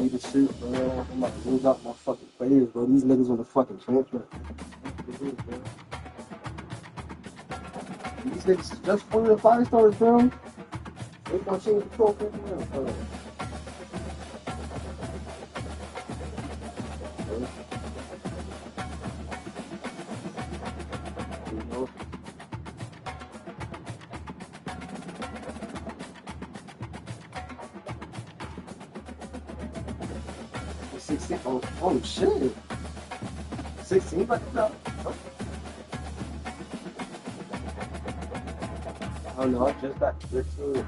ready to shoot, bro. I'm about to lose out my fucking players, bro. These niggas on the fucking transfer. These niggas is just 4 or 5 stars, bro. They gonna change the profile, bro. Oh shit. 16 back up. Oh no, I just got 13.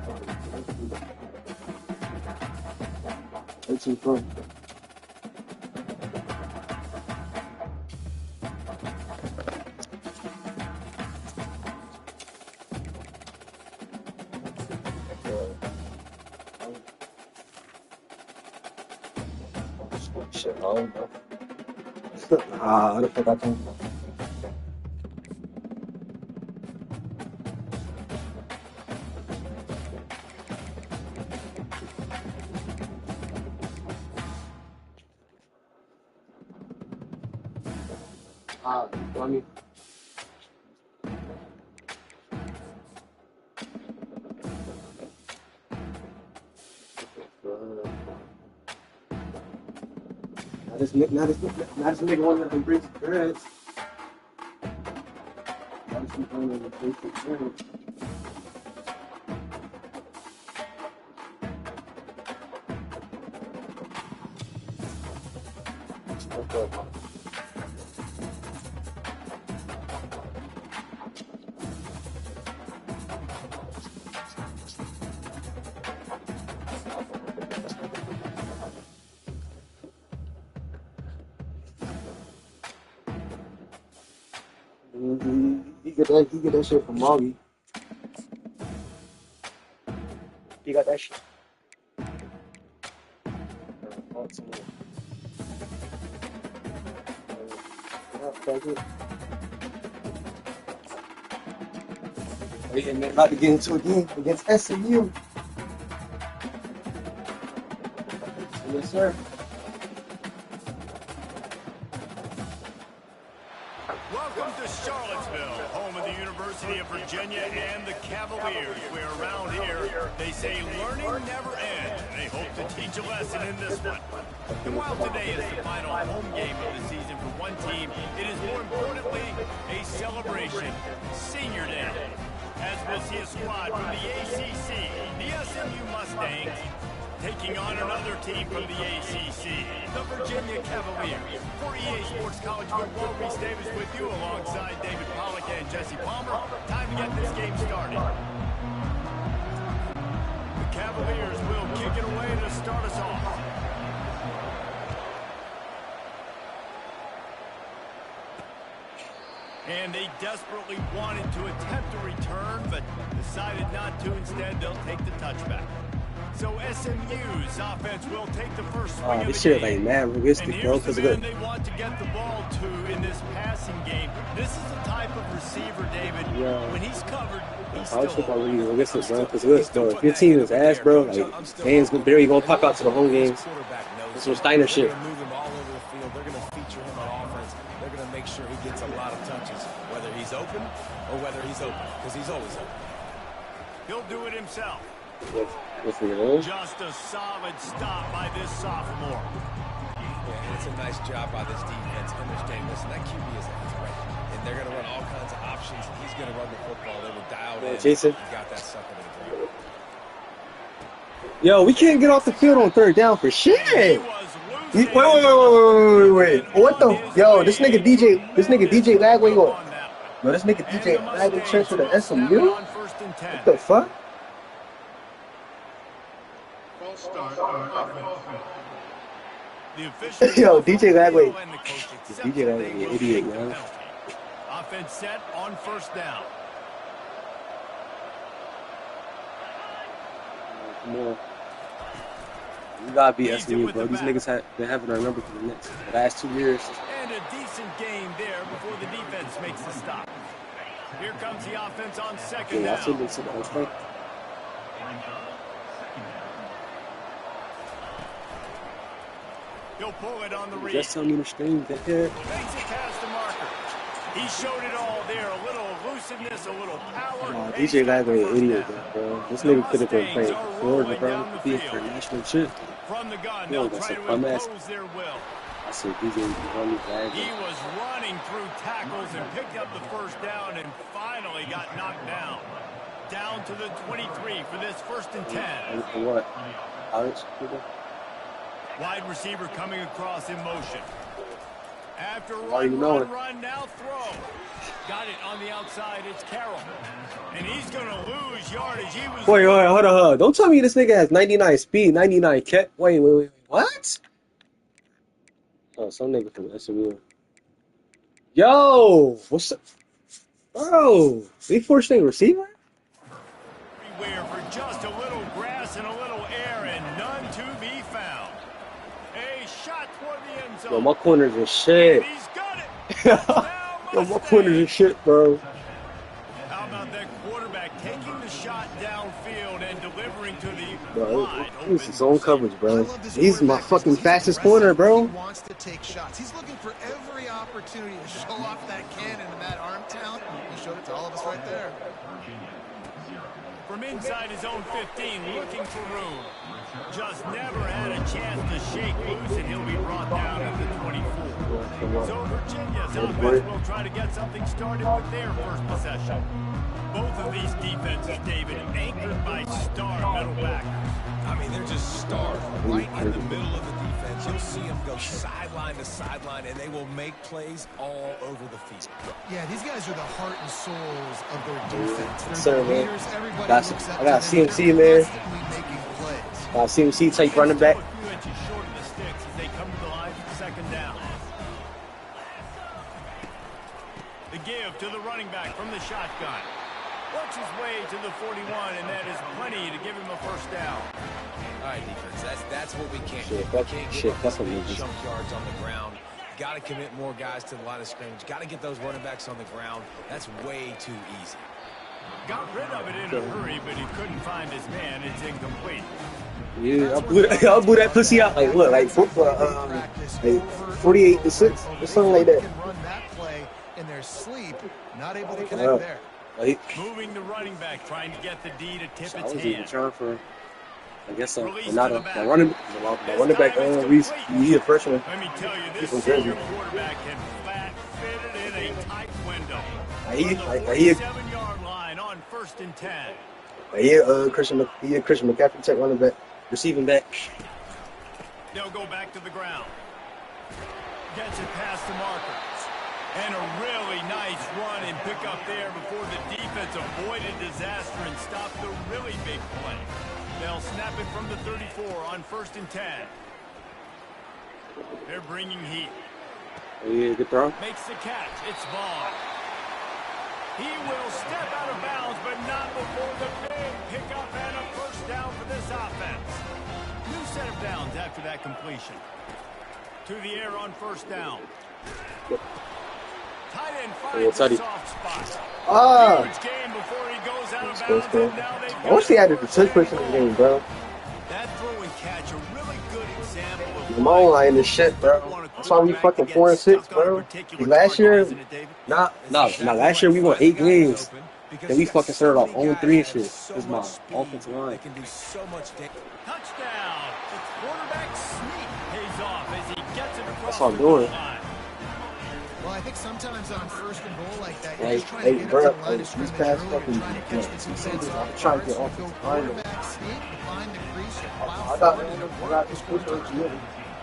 18 from. Shit, I don't know. What the fuck I come from? Funny. Now this nigga wanted to bring some dreads. Now this nigga wanted to bring some dreads. He get that shit from Moggy. He got that shit. And they're about to get into a game against SMU. Yes, sir. Welcome to Charlottesville, home of the University of Virginia and the Cavaliers, where around here they say learning never ends. They hope to teach a lesson in this one. And while today is the final home game of the season for one team, it is more importantly a celebration, Senior Day. As we'll see a squad from the ACC, the SMU Mustangs, taking on another team from the ACC, the Virginia Cavaliers. For EA Sports College Football, Reese Davis with you alongside David Pollack and Jesse Palmer. Time to get this game started. The Cavaliers will kick it away to start us off. And they desperately wanted to attempt a return, but decided not to. Instead, they'll take the touchback. So SMU's offense will take the first swing of the this shit game. like mad realistic, bro. Because they want to get the ball to in this passing game. This is the type of receiver, David. Yeah. When he's covered, he's I still was really realistic, bro. Because if your team is ass, bro, like fans barely gonna pop out to the home games. This was Steiner shit. They're going to move him all over the field. They're going to feature him on offense. They're going to make sure he gets a lot of touches, whether he's open or whether he's open, because he's always open. He'll do it himself. Just a solid stop by this sophomore. Yeah, and it's a nice job by this defense. Understanding, listen, that QB is a threat, and they're going to run all kinds of options. He's going to run the football. They were dialed in. Jason. He got that sucker to the ground. Yo, we can't get off the field on third down for shit. Wait. What the? Yo, this nigga DJ Lagway. Yo, this nigga DJ Lagway transferred to SMU? What the fuck? Yo, DJ Lagway. DJ Lagway, idiot, man. Offense set on first down. Come on. You gotta beat SMU, bro. These niggas been having our number for the last 2 years. And a decent game there before the defense makes the stop. Here comes the offense on second down. He'll pull it on the read. Just tell me the stream, dickhead. Makes it past the marker. He showed it all there. A little elusiveness, a little power. Oh, DJ Lagway an idiot, bro. This nigga could have been playing forward, bro. Be for national shit. From the gun, Yo, they'll that's try a to bum ass. impose their will. I said DJ running bad. He was running through tackles and picked up the first down and finally got knocked down. Down to the 23 for this 1st and 10. And for what? Alex? Wide receiver coming across in motion. After you know it. run, now throw. Got it on the outside. It's Carroll. And he's going to lose yardage. He was Wait, hold on. Don't tell me this nigga has 99 speed, 99 cat. Wait. What? Oh, some nigga from SMU. Yo, what's up? Bro, big first thing receiver? everywhere for just a little grass and a little air and none to be found. A shot toward the end zone. Yo, my corners are shit. He's got it. Yo, my corners are shit, bro. How about that quarterback taking the shot downfield and delivering to the Bro, this is zone coverage, bro. He's my fucking fastest corner, bro. He wants to take shots. He's looking for every opportunity to show off that cannon and that arm talent. He showed it to all of us right there. From inside his own 15, looking for room. Just never had a chance to shake loose, and he'll be brought down at the 24. So Virginia's offense will try to get something started with their first possession. Both of these defenses, David, anchored by star middle backers. I mean, they're just stars right in the middle of the defense. You'll see them go sideline to sideline, and they will make plays all over the field. Yeah, these guys are the heart and souls of their defense. Sir, They're the man. leaders. Everybody looks up I got to them. CMC, man. They're constantly making plays. CMC take running back. A few inches short of the sticks as they come to the line for second down. The give to the running back from the shotgun. Works his way to the 41, and that is plenty to give him a first down. All right, defense, that's what we can't do. Shit, We can't shit, give that's up what we big do. jump yards on the ground. Got to commit more guys to the line of scrimmage. Got to get those running backs on the ground. That's way too easy. Got rid of it in a hurry, but he couldn't find his man. It's incomplete. Yeah, I'll blew that pussy out like what, like 48 to 6 or something like that. Can run that play in their sleep, not able to connect there. Like, Moving the running back, trying to get the D to tip I its was even hand. trying for, I guess, Release not to a the back. running back. Reese, he's a freshman. Let me tell you, this From senior Jersey. quarterback can flat fit it in a tight window. He From the a 47-yard line on 1st and 10. Christian McCaffrey type running back, receiving back. They'll go back to the ground. Gets it past the marker. And a really nice run and pick up there before the defense avoided disaster and stopped the really big play. They'll snap it from the 34 on 1st and 10. They're bringing heat. Yeah, good throw. Makes the catch. It's Vaughn. He will step out of bounds, but not before the big pickup and a first down for this offense. New set of downs after that completion. To the air on 1st down. Yep. Tight end finds a soft spot. Ah! Huge game before he goes out of bounds, and now they've I wish they added the touch person in the game, bro. That throw and catch, a really good example of My line is shit, bro. That's why we fucking 4-6, bro. Last year, last year we won 8 games. Then we fucking started off 0-3 and shit. This is my offensive line. They can do so much damage. Touchdown! The quarterback sneak pays off as he gets it across That's what I'm the goal doing. line. Well, I think sometimes on 1st and goal like that, you're Like, just trying to get bro, up to the line of these scrimmage past early. fucking, You're trying to catch the defense I'm off trying to guard. get So offensive go line. quarterback sneak, find the crease, and plow I forward and avoid got the this push over to you.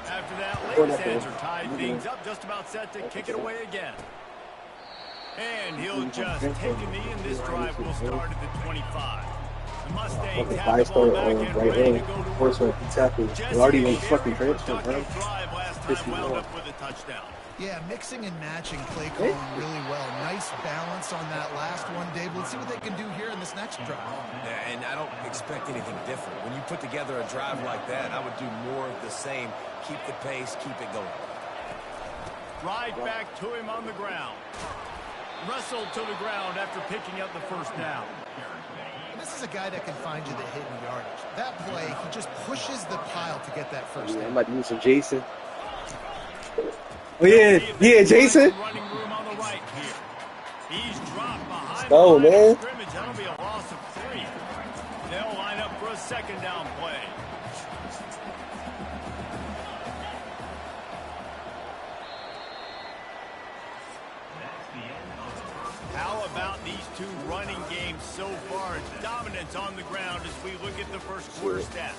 After that, Go Lake's that hands way. are tied, things up, just about set to kick it away again. And he'll just take a knee, and this drive will start at the 25. The Mustangs Fucking have the five ball star back on and right ready to hand. go to work. First one, tackle. They already went fucking transfer, bro. Drive last Piss time me wound off. up with a touchdown. Yeah, mixing and matching play calling really well. Nice balance on that last one, Dave. Let's see what they can do here in this next drive. Yeah, and I don't expect anything different. When you put together a drive like that, I would do more of the same. Keep the pace, keep it going. Right back to him on the ground. Wrestled to the ground after picking up the first down. And this is a guy that can find you the hidden yardage. That play, he just pushes the pile to get that first Yeah, I down. might use some Jason. Oh, yeah. Yeah, Jason. Running room on the right here. He's dropped behind the Go, line of man. scrimmage. That'll be a loss of 3. They'll line up for a second down play. How about these two running games so far? Dominance on the ground as we look at the first quarter stats.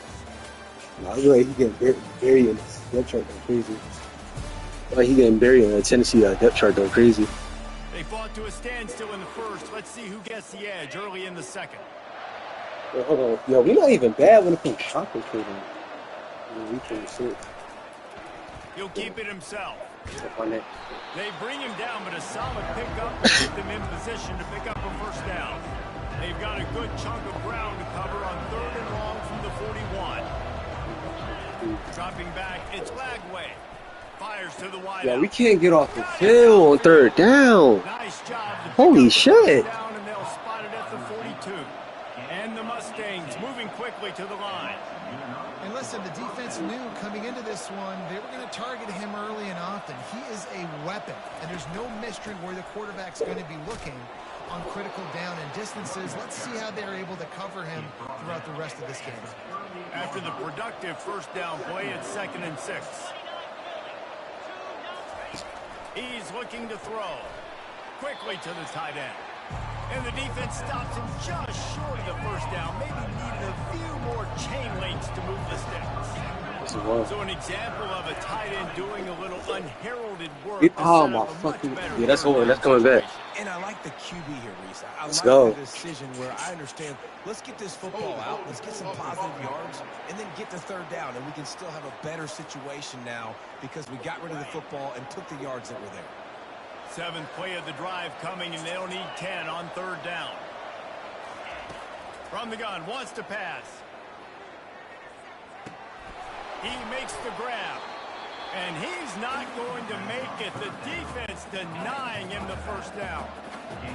Nah, he's like he getting buried in this depth chart going crazy. Like he getting buried in the Tennessee depth chart going crazy. They fought to a standstill in the first. Let's see who gets the edge early in the second. Yo, hold on. Yo, we're not even bad when it comes to chocolate cake. We can sit. He'll keep it himself. On that. They bring him down, but a solid pickup will put them in position to pick up a first down. They've got a good chunk of ground to cover on 3rd and long from the 41. Dropping back, it's Lagway. Fires to the wide. Yeah, we can't get off the field on 3rd down. Nice job. Holy shit. Down and they'll spot it at the 42. And the Mustangs moving quickly to the line. And listen, the defense knew coming into this one, they were going to target him early and often. He is a weapon, and there's no mystery where the quarterback's going to be looking on critical down and distances. Let's see how they're able to cover him throughout the rest of this game. After the productive first down play, it's 2nd and 6. He's looking to throw. Quickly to the tight end. And the defense stops him just short of the first down. Maybe needed a few more chain links to move the sticks. So an example of a tight end doing a little unheralded work. Oh, my fucking... Yeah, that's over. That's coming back. And I like the QB here, Reese. I Let's like go. the decision where I understand, let's get this football out, let's get some positive yards, and then get to 3rd down, and we can still have a better situation now because we got rid of the football and took the yards that were there. 7th play of the drive coming, and they'll need 10 on 3rd down. From the gun, wants to pass. He makes the grab. And he's not going to make it. The defense denying him the first down.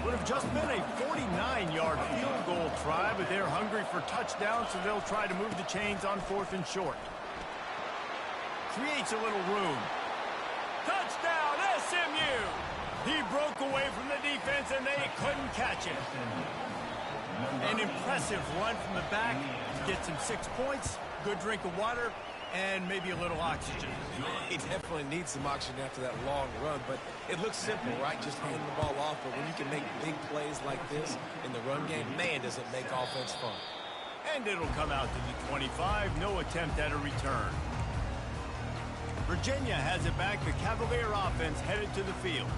Would have just been a 49-yard field goal try, but they're hungry for touchdowns, so they'll try to move the chains on 4th and short. Creates a little room. Touchdown, SMU! He broke away from the defense, and they couldn't catch him. An impressive run from the back. Gets him 6 points, good drink of water, and maybe a little oxygen. He definitely needs some oxygen after that long run, but it looks simple, right? Just hand the ball off, but when you can make big plays like this in the run game, man, does it make offense fun. And it'll come out to the 25, no attempt at a return. Virginia has it back, the Cavalier offense headed to the field.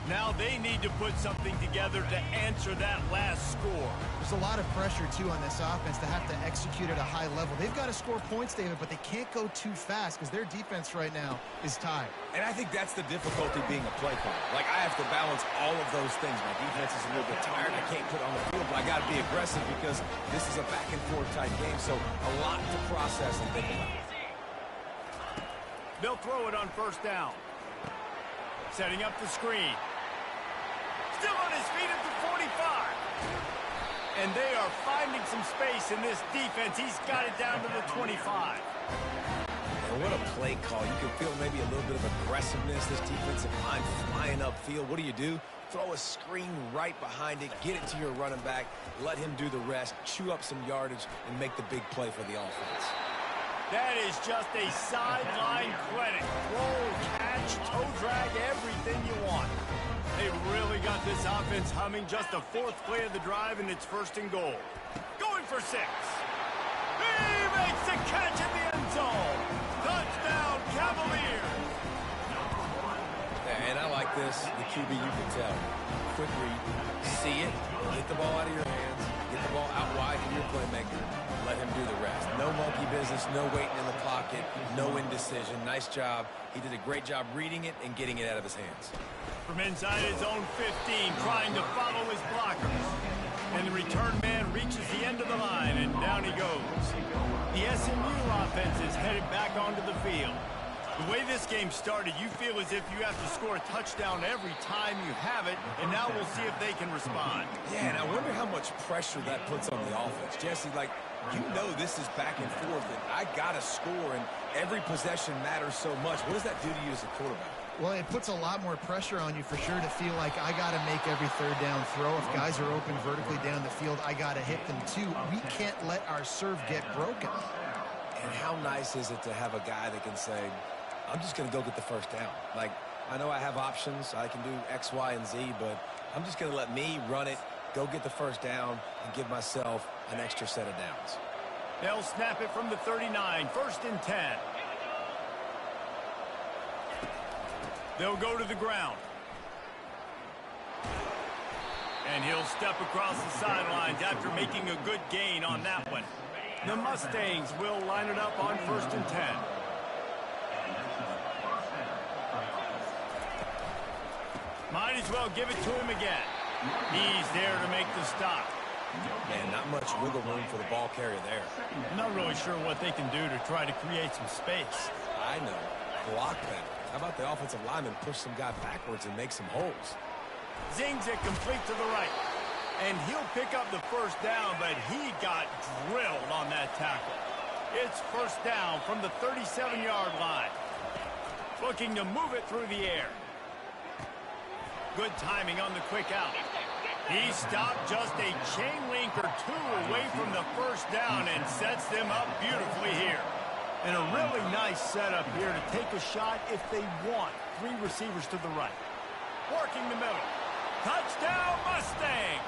Now they need to put something together to answer that last score. There's a lot of pressure, too, on this offense to have to execute at a high level. They've got to score points, David, but they can't go too fast because their defense right now is tied. And I think that's the difficulty being a play caller. Like, I have to balance all of those things. My defense is a little bit tired. I can't put on the field, but I got to be aggressive because this is a back-and-forth type game, so a lot to process and think about. They'll throw it on 1st down. Setting up the screen. Still on his feet at the 45. And they are finding some space in this defense. He's got it down to the 25. And what a play call. You can feel maybe a little bit of aggressiveness. This defensive line flying upfield. What do? Throw a screen right behind it. Get it to your running back. Let him do the rest. Chew up some yardage and make the big play for the offense. That is just a sideline credit. Roll, catch, toe drag, everything you want. They've really got this offense humming. Just the 4th play of the drive, and it's 1st and goal. Going for 6. He makes the catch in the end zone. Touchdown, Cavaliers. And I like this. The QB, you can tell. Quick read. See it. Get the ball out of your hands. Get the ball out wide to your playmaker. Let him do the rest. No monkey business, no waiting in the pocket, no indecision. Nice job. He did a great job reading it and getting it out of his hands. From inside his own 15, trying to follow his blockers. And the return man reaches the end of the line, and down he goes. The SMU offense is headed back onto the field. The way this game started, you feel as if you have to score a touchdown every time you have it, and now we'll see if they can respond. Yeah, and I wonder how much pressure that puts on the offense. Jesse, like, you know this is back and forth, and I got to score, and every possession matters so much. What does that do to you as a quarterback? Well, it puts a lot more pressure on you for sure to feel like I got to make every third down throw. If guys are open vertically down the field, I got to hit them too. We can't let our serve get broken. And how nice is it to have a guy that can say, I'm just going to go get the first down. Like, I know I have options. I can do X, Y, and Z, but I'm just going to let me run it, go get the first down, and give myself an extra set of downs. They'll snap it from the 39, 1st and 10. They'll go to the ground. And he'll step across the sidelines after making a good gain on that one. The Mustangs will line it up on 1st and 10. Might as well give it to him again. He's there to make the stop. Man, not much wiggle room for the ball carrier there. I'm not really sure what they can do to try to create some space. I know. Block better. How about the offensive lineman push some guy backwards and make some holes? Zings it complete to the right. And he'll pick up the first down, but he got drilled on that tackle. It's 1st down from the 37-yard line. Looking to move it through the air. Good timing on the quick out. He stopped just a chain link or two away from the first down and sets them up beautifully here. And a really nice setup here to take a shot if they want. 3 receivers to the right. Working the middle. Touchdown Mustangs!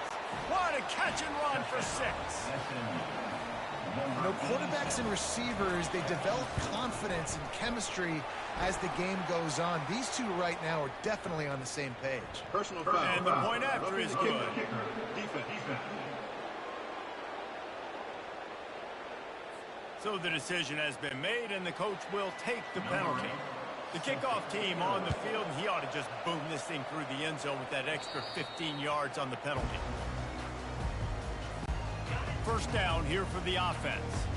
What a catch and run for 6. You know, quarterbacks and receivers, they develop confidence and chemistry as the game goes on. These two right now are definitely on the same page. Personal foul. And the point after is good. Defense. So the decision has been made, and the coach will take the penalty. The kickoff team on the field, and he ought to just boom this thing through the end zone with that extra 15 yards on the penalty. 1st down here for the offense.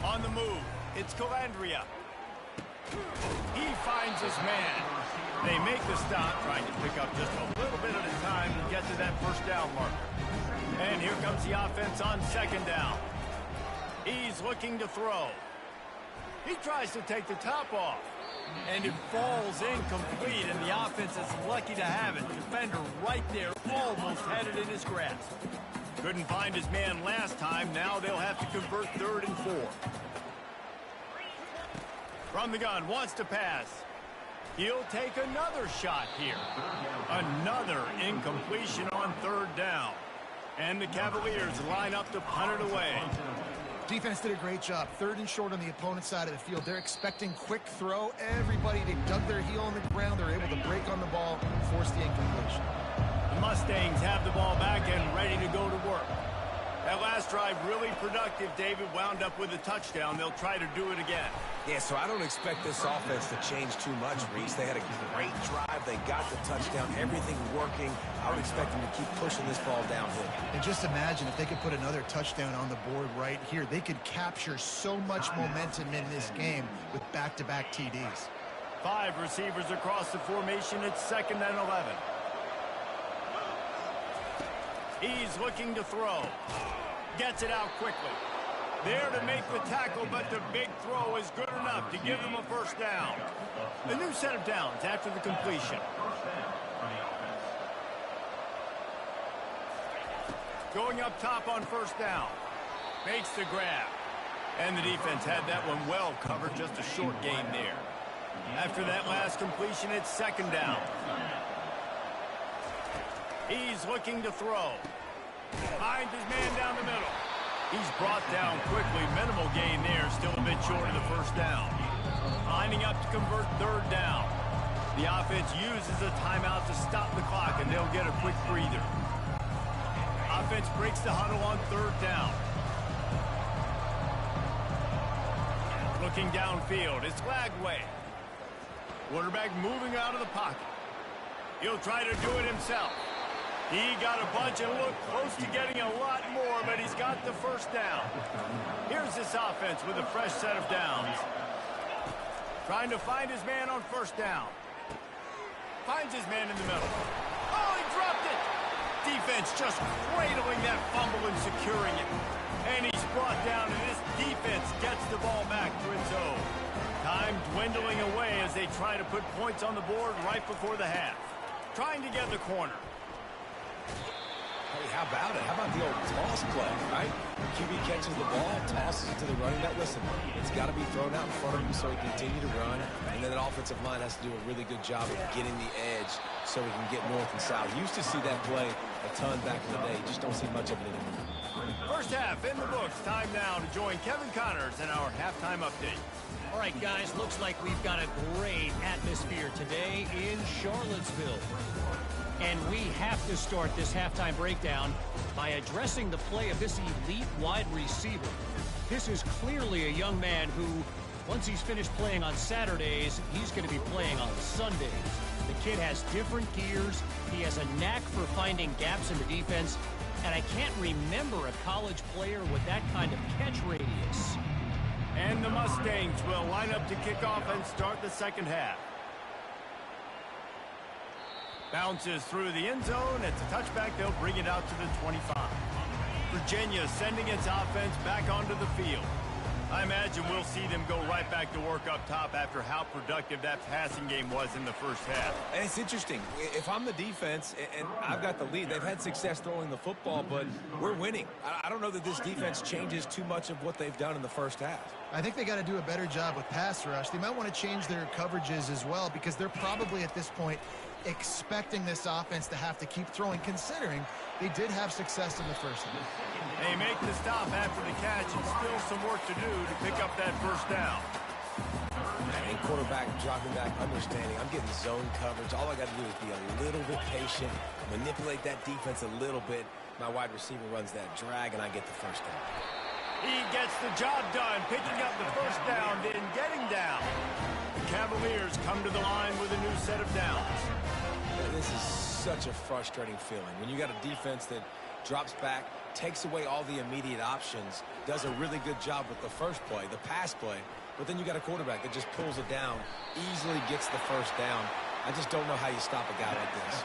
On the move, it's Calandria. He finds his man. They make the stop, trying to pick up just a little bit at a time to get to that 1st down marker. And here comes the offense on 2nd down. He's looking to throw. He tries to take the top off. And it falls incomplete, and the offense is lucky to have it. Defender right there, almost had it in his grasp. Couldn't find his man last time. Now they'll have to convert 3rd and 4. From the gun, wants to pass. He'll take another shot here. Another incompletion on 3rd down. And the Cavaliers line up to punt it away. Defense did a great job. 3rd and short on the opponent's side of the field. They're expecting quick throw. Everybody, they dug their heel on the ground. They're able to break on the ball, force the incompletion. The Mustangs have the ball back and ready to go to work. That last drive really productive. David wound up with a touchdown. They'll try to do it again. Yeah, so I don't expect this offense to change too much, Reese. They had a great drive. They got the touchdown. Everything working. I would expect them to keep pushing this ball downhill. And just imagine if they could put another touchdown on the board right here. They could capture so much momentum in this game with back-to-back TDs. 5 receivers across the formation. It's 2nd and 11. He's looking to throw. Gets it out quickly. There to make the tackle, but the big throw is good enough to give them a 1st down. A new set of downs after the completion. Going up top on 1st down. Makes the grab. And the defense had that one well covered, just a short gain there. After that last completion, it's 2nd down. He's looking to throw. Finds his man down the middle. He's brought down quickly. Minimal gain there. Still a bit short of the 1st down. Lining up to convert 3rd down. The offense uses a timeout to stop the clock, and they'll get a quick breather. Offense breaks the huddle on 3rd down. Looking downfield. It's Lagway. Quarterback moving out of the pocket. He'll try to do it himself. He got a bunch and looked close to getting a lot more, but he's got the 1st down. Here's this offense with a fresh set of downs. Trying to find his man on 1st down. Finds his man in the middle. Oh, he dropped it! Defense just cradling that fumble and securing it. And he's brought down, and this defense gets the ball back to its own. Time dwindling away as they try to put points on the board right before the half. Trying to get the corner. Hey, how about it? How about the old toss play, right? The QB catches the ball, tosses it to the running back. Listen, it's got to be thrown out in front of him so he can continue to run. And then that offensive line has to do a really good job of getting the edge so he can get north and south. Used to see that play a ton back in the day. You just don't see much of it anymore. First half in the books. Time now to join Kevin Connors in our halftime update. All right, guys, looks like we've got a great atmosphere today in Charlottesville. And we have to start this halftime breakdown by addressing the play of this elite wide receiver. This is clearly a young man who, once he's finished playing on Saturdays, he's going to be playing on Sundays. The kid has different gears. He has a knack for finding gaps in the defense. And I can't remember a college player with that kind of catch radius. And the Mustangs will line up to kick off and start the second half. Bounces through the end zone. It's a touchback. They'll bring it out to the 25. Virginia sending its offense back onto the field. I imagine we'll see them go right back to work up top after how productive that passing game was in the first half. And it's interesting. If I'm the defense and I've got the lead, they've had success throwing the football, but we're winning. I don't know that this defense changes too much of what they've done in the first half. I think they got to do a better job with pass rush. They might want to change their coverages as well because they're probably at this point expecting this offense to have to keep throwing, considering they did have success in the first half. They make the stop after the catch and still some work to do to pick up that first down. And quarterback dropping back, understanding I'm getting zone coverage. All I got to do is be a little bit patient, manipulate that defense a little bit. My wide receiver runs that drag, and I get the first down. He gets the job done, picking up the first down, then getting down. The Cavaliers come to the line with a new set of downs. This is such a frustrating feeling. When you got a defense that drops back, takes away all the immediate options, does a really good job with the first play, the pass play, but then you got a quarterback that just pulls it down, easily gets the first down. I just don't know how you stop a guy like this.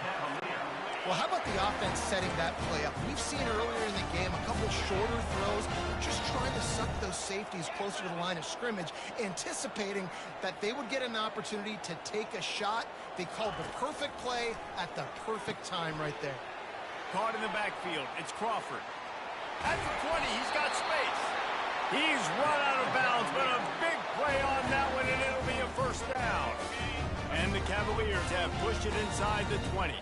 Well, how about the offense setting that play up? We've seen earlier in the game a couple shorter throws, just trying to suck those safeties closer to the line of scrimmage, anticipating that they would get an opportunity to take a shot. They called the perfect play at the perfect time right there. Caught in the backfield. It's Crawford. At the 20, he's got space. He's run out of bounds, but a big play on that one, and it'll be a first down. And the Cavaliers have pushed it inside the 20.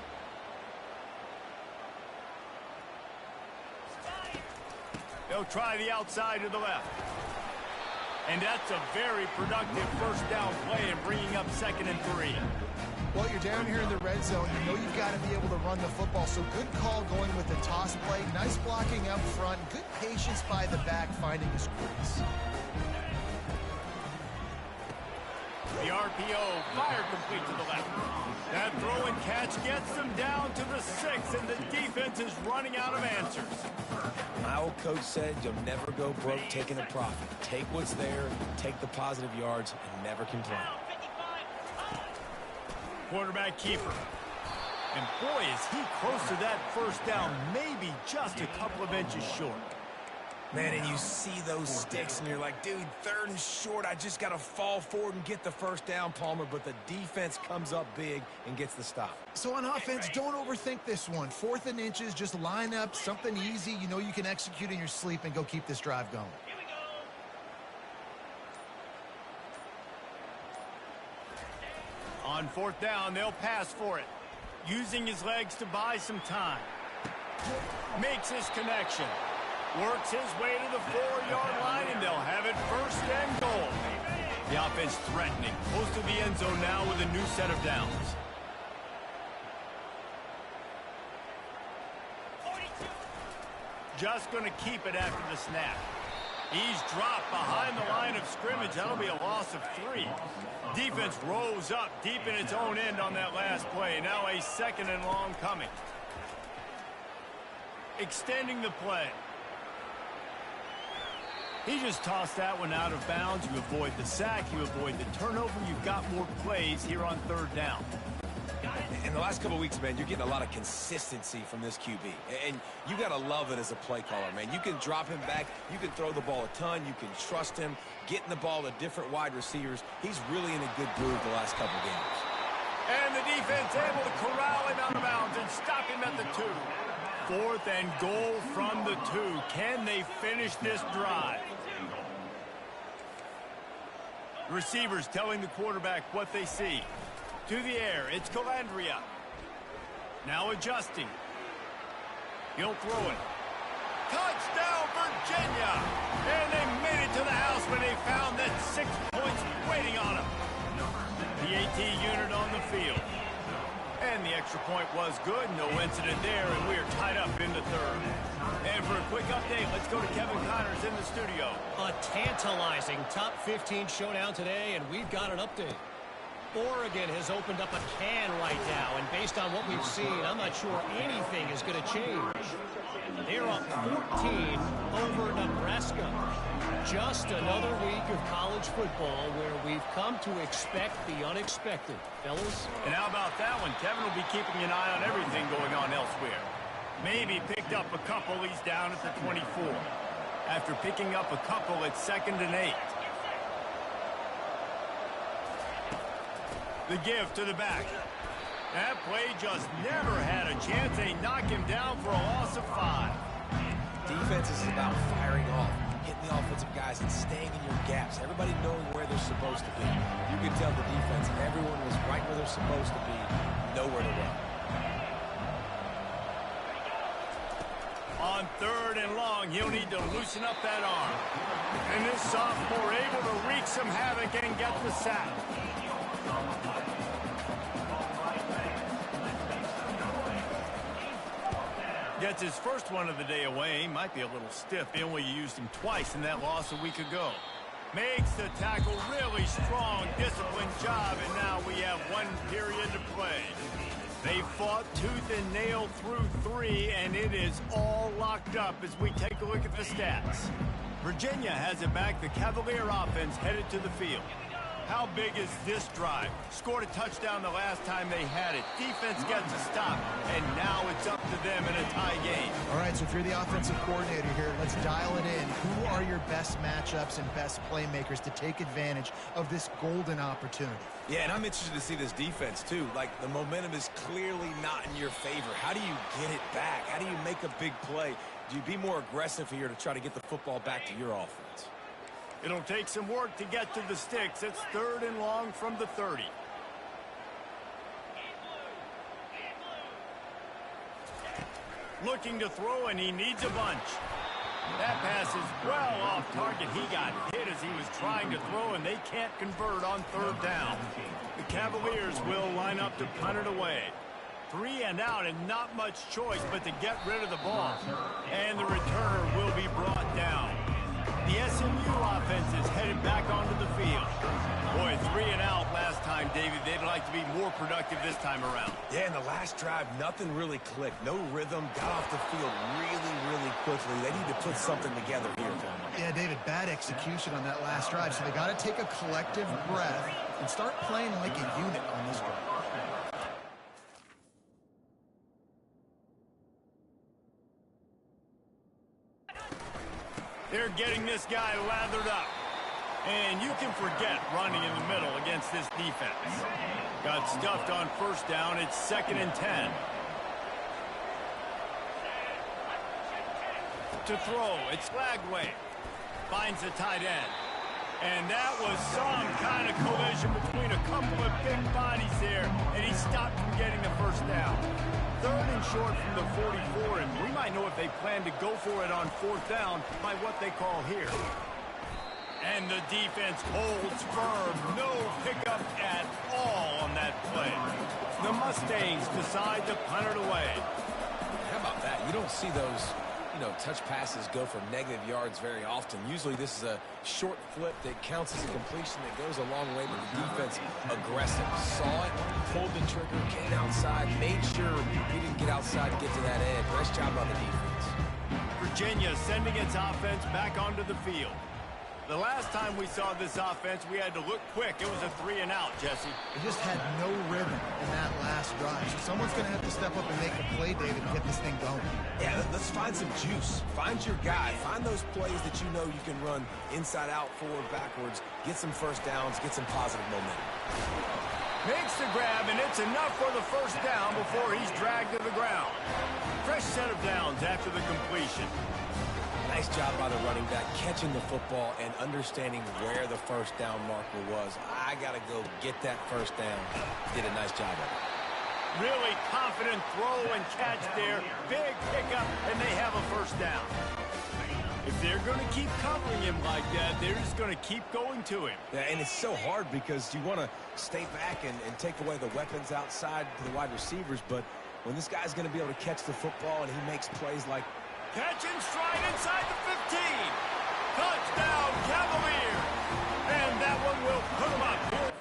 They'll try the outside to the left. And that's a very productive first down play and bringing up 2nd and 3. Well, you're down here in the red zone. You know you've got to be able to run the football. So good call going with the toss play. Nice blocking up front. Good patience by the back finding his crease. The RPO, fire complete to the left. That throw and catch gets them down to the 6, and the defense is running out of answers. My old coach said you'll never go broke taking a profit. Take what's there, take the positive yards, and never complain. Quarterback keeper. And boy, is he close to that first down, maybe just a couple of inches short. Man, and you see those sticks, and you're like, dude, 3rd and short, I just got to fall forward and get the first down, Palmer, but the defense comes up big and gets the stop. So on offense, don't overthink this one. 4th and inches, just line up, something easy you know you can execute in your sleep and go keep this drive going. On 4th down, they'll pass for it. Using his legs to buy some time. Makes his connection. Works his way to the 4-yard line, and they'll have it 1st and goal. The offense threatening. Close to the end zone now with a new set of downs. Just going to keep it after the snap. He's dropped behind the line of scrimmage. That'll be a loss of 3. Defense rose up deep in its own end on that last play. Now a 2nd and long coming. Extending the play. He just tossed that one out of bounds. You avoid the sack. You avoid the turnover. You've got more plays here on 3rd down. And The last couple of weeks, man, you're getting a lot of consistency from this QB. And you got to love it as a play caller, man. You can drop him back. You can throw the ball a ton. You can trust him, getting the ball to different wide receivers. He's really in a good groove the last couple of games. And the defense able to corral him out of bounds and stop him at the 2. 4th and goal from the 2. Can they finish this drive? Receivers telling the quarterback what they see. To the air, it's Calandria. Now adjusting. He'll throw it. Touchdown, Virginia! And they made it to the house when they found that 6 points waiting on them. The AT unit on the field. And the extra point was good. No incident there, and we are tied up in the 3rd. And for a quick update, let's go to Kevin Connors in the studio. A tantalizing top 15 showdown today, and we've got an update. Oregon has opened up a can right now, and based on what we've seen, I'm not sure anything is going to change. They're up 14 over Nebraska. Just another week of college football where we've come to expect the unexpected. Fellas? And how about that one? Kevin will be keeping an eye on everything going on elsewhere. Maybe picked up a couple. He's down at the 24. After picking up a couple at 2nd and 8. The give to the back. That play just never had a chance. They knock him down for a loss of 5. Defense is about firing off, hitting the offensive guys and staying in your gaps. Everybody knowing where they're supposed to be. You can tell the defense, everyone was right where they're supposed to be, nowhere to run. On 3rd and long, he'll need to loosen up that arm. And this sophomore able to wreak some havoc and get the sack. Gets his first one of the day away. Might be a little stiff in when you used him twice in that loss a week ago. Makes the tackle really strong, disciplined job, and now we have 1 period to play. They fought tooth and nail through 3, and it is all locked up as we take a look at the stats. Virginia has it back. The Cavalier offense headed to the field. How big is this drive? Scored a touchdown the last time they had it. Defense gets a stop, and now it's up to them in a tie game. All right, so if you're the offensive coordinator here, let's dial it in. Who are your best matchups and best playmakers to take advantage of this golden opportunity? Yeah, and I'm interested to see this defense, too. Like, the momentum is clearly not in your favor. How do you get it back? How do you make a big play? Do you be more aggressive here to try to get the football back to your offense? It'll take some work to get to the sticks. It's 3rd and long from the 30. Looking to throw, and he needs a bunch. That pass is well off target. He got hit as he was trying to throw, and they can't convert on 3rd down. The Cavaliers will line up to punt it away. 3 and out, and not much choice but to get rid of the ball. And the returner will be brought down. The SMU offense is headed back onto the field. Boy, 3 and out last time, David. They'd like to be more productive this time around. Yeah, in the last drive, nothing really clicked. No rhythm, got off the field really, really quickly. They need to put something together here. Yeah, David, bad execution on that last drive. So they got to take a collective breath and start playing like a unit on this drive. They're getting this guy lathered up. And you can forget running in the middle against this defense. Got stuffed on 1st down. It's 2nd and 10. To throw, it's Lagway. Finds the tight end. And that was some kind of collision between a couple of big bodies there, and he stopped from getting the 1st down. 3rd and short from the 44, and we might know if they plan to go for it on 4th down by what they call here. And the defense holds firm. No pickup at all on that play. The Mustangs decide to punt it away. How about that? You don't see those, touch passes go for negative yards very often. Usually this is a short flip that counts as a completion that goes a long way, but the defense aggressive. Saw it, pulled the trigger, came outside, made sure he didn't get outside to get to that edge. Nice job on the defense. Virginia sending its offense back onto the field. The last time we saw this offense, we had to look quick. It was a 3-and-out, Jesse. It just had no rhythm in that last drive. So someone's going to have to step up and make a play, David, and get this thing going. Yeah, let's find some juice. Find your guy. Find those plays that you know you can run inside out, forward, backwards. Get some first downs. Get some positive momentum. Makes the grab, and it's enough for the first down before he's dragged to the ground. Fresh set of downs after the completion. Nice job by the running back, catching the football and understanding where the first down marker was. I got to go get that first down. Did a nice job of it. Really confident throw and catch there. Big pickup, and they have a first down. If they're going to keep covering him like that, they're just going to keep going to him. Yeah, and it's so hard because you want to stay back and take away the weapons outside to the wide receivers, but when this guy's going to be able to catch the football and he makes plays like catch and stride inside the 15. Touchdown, Cavaliers. And that one will put them up here.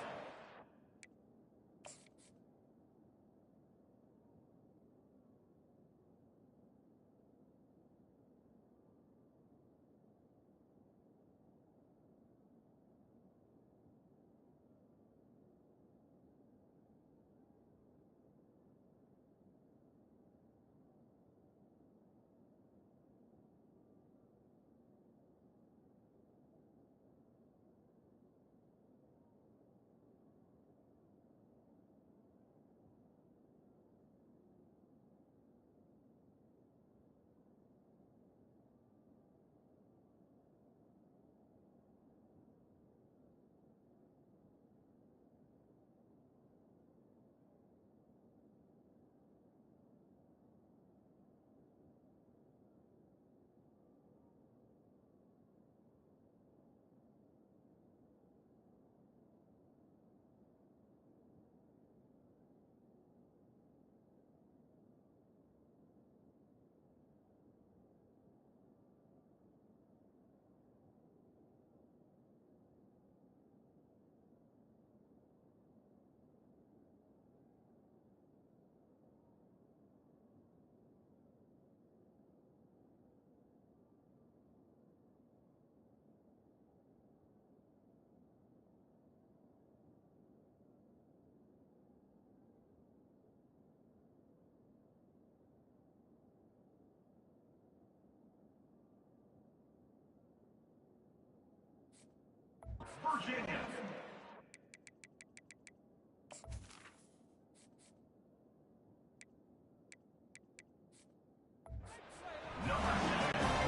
Virginia.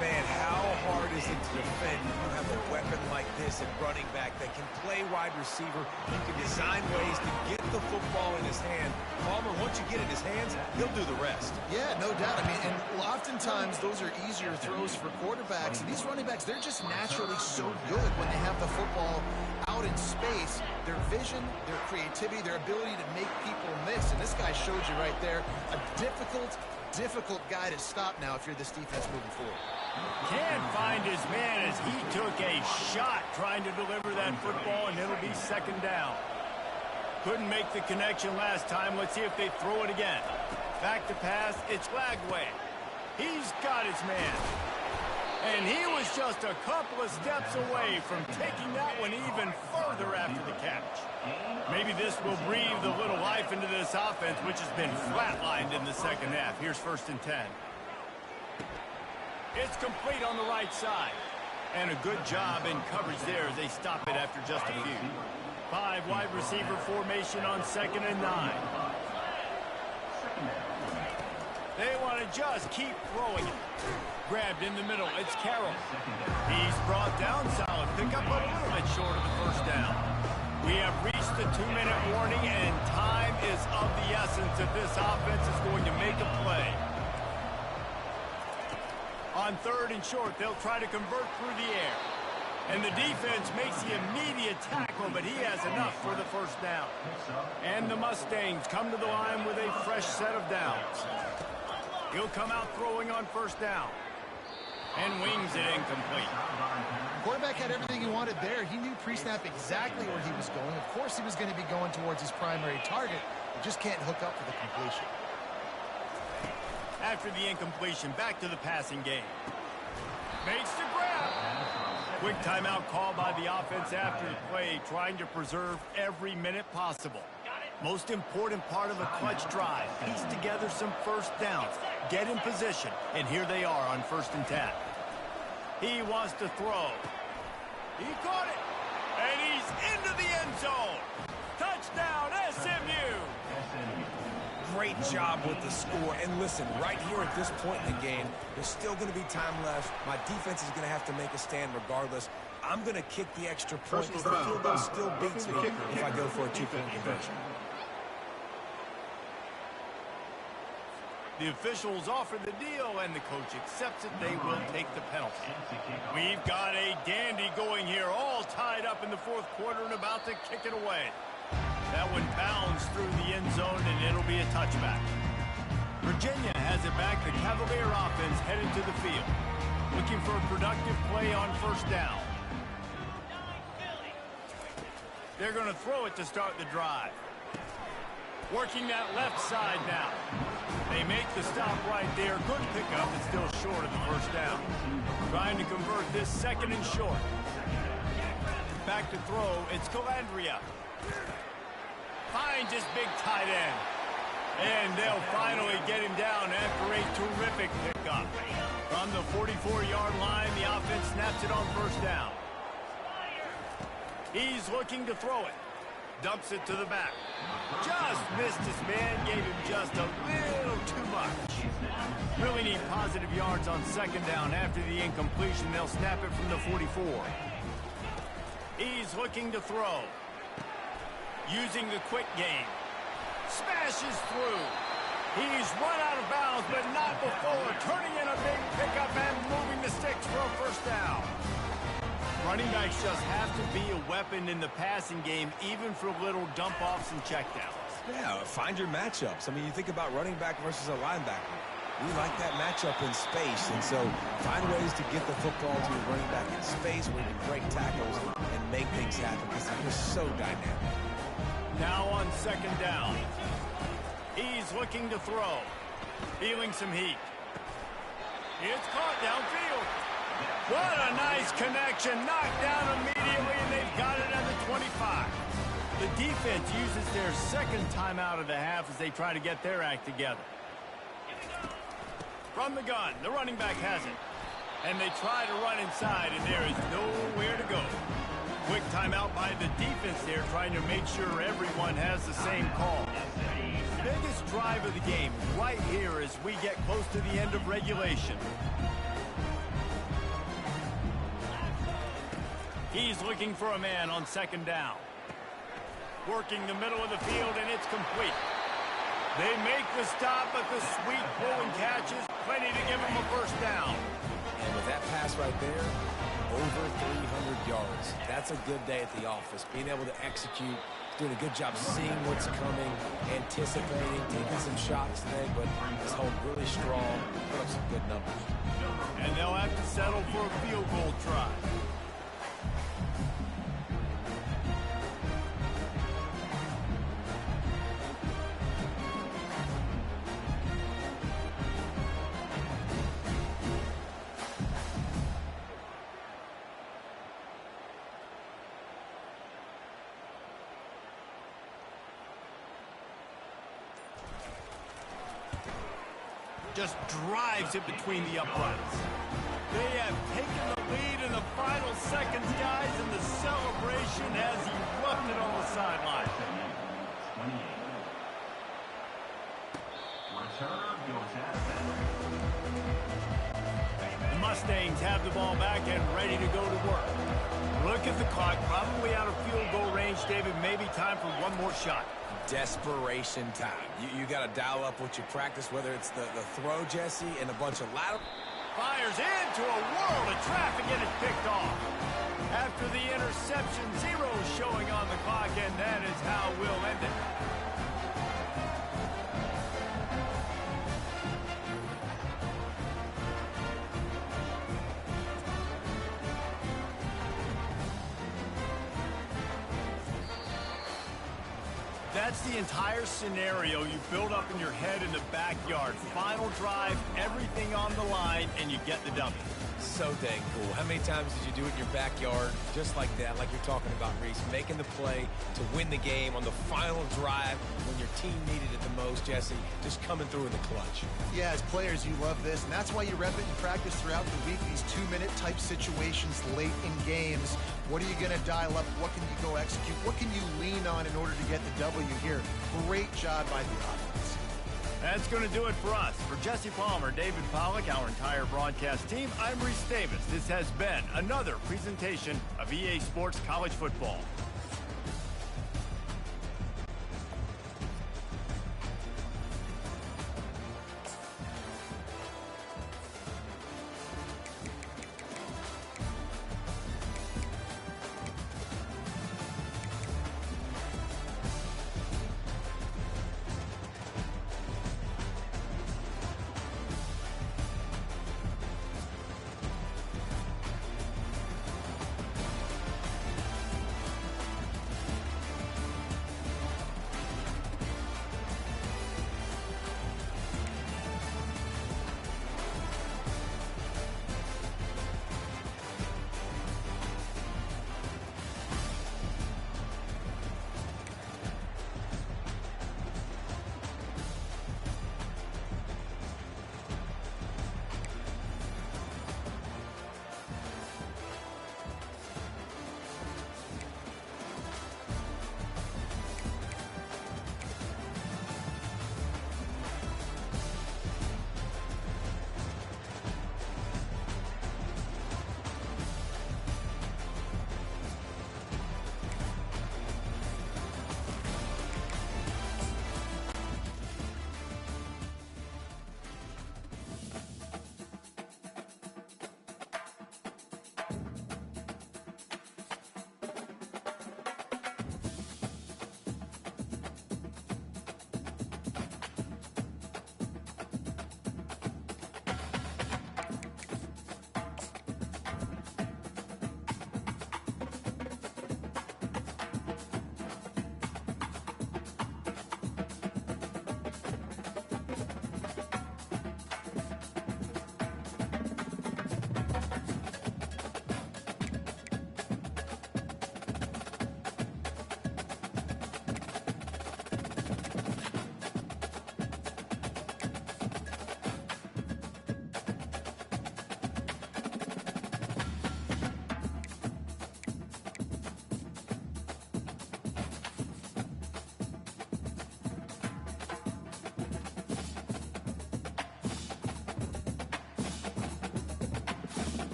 man, how hard is it to defend when you have a weapon like this at running back that can play wide receiver? You can design ways to get the football in his hand. Palmer, once you get it in his hands, he'll do the rest. Yeah, no doubt. I mean, and oftentimes those are easier throws for quarterbacks. And these running backs, they're just naturally so good when they have the football out in space. Their vision, their creativity, their ability to make people miss. And this guy showed you right there a difficult guy to stop now if you're this defense moving forward. Can't find his man as he took a shot trying to deliver that football, and it'll be second down. Couldn't make the connection last time. Let's see if they throw it again. Back to pass. It's Lagway. He's got his man. And he was just a couple of steps away from taking that one even further after the catch. Maybe this will breathe a little life into this offense, which has been flatlined in the second half. Here's 1st and 10. It's complete on the right side. And a good job in coverage there as they stop it after just a few. 5 wide receiver formation on 2nd and 9. They want to just keep throwing it. Grabbed in the middle. It's Carroll. He's brought down solid. Pick up a little bit short of the first down. We have reached the 2-minute warning, and time is of the essence if this offense is going to make a play. On 3rd and short, they'll try to convert through the air. And the defense makes the immediate tackle, but he has enough for the first down. And the Mustangs come to the line with a fresh set of downs. He'll come out throwing on 1st down. And wings it incomplete. Quarterback had everything he wanted there. He knew pre-snap exactly where he was going. Of course he was going to be going towards his primary target. He just can't hook up for the completion. After the incompletion, back to the passing game. Makes the grab. Quick timeout call by the offense after the play, trying to preserve every minute possible. Most important part of a clutch drive, piece together some first downs, get in position, and here they are on 1st and 10. He wants to throw. He caught it, and he's into the end zone. Touchdown, SMU! Great job with the score. And listen, right here at this point in the game, there's still going to be time left. My defense is going to have to make a stand regardless. I'm going to kick the extra point because the field goal still beats me if I go for a 2-point conversion. The officials offer the deal, and the coach accepts it. They will take the penalty. We've got a dandy going here, all tied up in the 4th quarter and about to kick it away. That one bounds through the end zone, and it'll be a touchback. Virginia has it back. The Cavalier offense headed to the field, looking for a productive play on 1st down. They're going to throw it to start the drive. Working that left side now. They make the stop right there. Good pickup, but still short of the 1st down. Trying to convert this 2nd and short. Back to throw. It's Calandria. Finds his big tight end. And they'll finally get him down after a terrific pickup. From the 44-yard line, the offense snaps it on 1st down. He's looking to throw it. Dumps it to the back. Just missed his man. Gave him just a little too much. Really need positive yards on 2nd down. After the incompletion, they'll snap it from the 44. He's looking to throw. Using the quick game. Smashes through. He's run out of bounds, but not before. Turning in a big pickup and moving the sticks for a 1st down. Running backs just have to be a weapon in the passing game, even for little dump-offs and checkdowns. Yeah, find your matchups. I mean, you think about running back versus a linebacker. We like that matchup in space, and so find ways to get the football to your running back in space where you can break tackles and make things happen because they're just so dynamic. Now on 2nd down. He's looking to throw. Feeling some heat. It's caught downfield. What a nice connection. Knocked down immediately, and they've got it at the 25. The defense uses their 2nd timeout of the half as they try to get their act together. From the gun, the running back has it. And they try to run inside, and there is nowhere to go. Quick timeout by the defense there, trying to make sure everyone has the same call. Biggest drive of the game right here as we get close to the end of regulation. He's looking for a man on 2nd down. Working the middle of the field, and it's complete. They make the stop, but the sweet throw and catch is plenty to give him a 1st down. And with that pass right there, over 300 yards. That's a good day at the office. Being able to execute, doing a good job seeing what's coming, anticipating, taking some shots today, but this hold really strong, put up some good numbers. And they'll have to settle for a field goal try. Just drives it between the uprights. They have taken the lead in the final seconds, guys, and the celebration has erupted on the sideline. The Mustangs have the ball back and ready to go to work. Look at the clock, probably out of field goal range, David. Maybe time for one more shot. Desperation time. You got to dial up what you practice, whether it's the throw, Jesse, and a bunch of lateral. Fires into a world of traffic and it's picked off. After the interception, 0 showing on the clock, and that is how we'll end it. That's the entire scenario you build up in your head in the backyard. Final drive, everything on the line, and you get the W. So dang cool. How many times did you do it in your backyard just like that, like you're talking about, Reese, making the play to win the game on the final drive when your team needed it the most, Jesse, just coming through in the clutch. Yeah, as players, you love this, and that's why you rep it in practice throughout the week, these 2-minute type situations late in games. What are you going to dial up? What can you go execute? What can you lean on in order to get the W here? Great job by the offense. That's going to do it for us. For Jesse Palmer, David Pollack, our entire broadcast team, I'm Reese Davis. This has been another presentation of EA Sports College Football.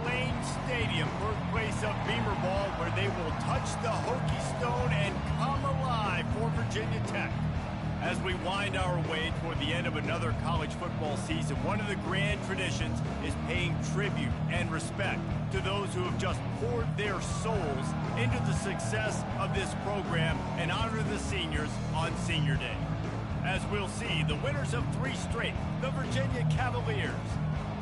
Lane Stadium, birthplace of Beamer Ball, where they will touch the Hokie Stone and come alive for Virginia Tech. As we wind our way toward the end of another college football season, one of the grand traditions is paying tribute and respect to those who have just poured their souls into the success of this program and honor the seniors on Senior Day. As we'll see, the winners of 3 straight, the Virginia Cavaliers,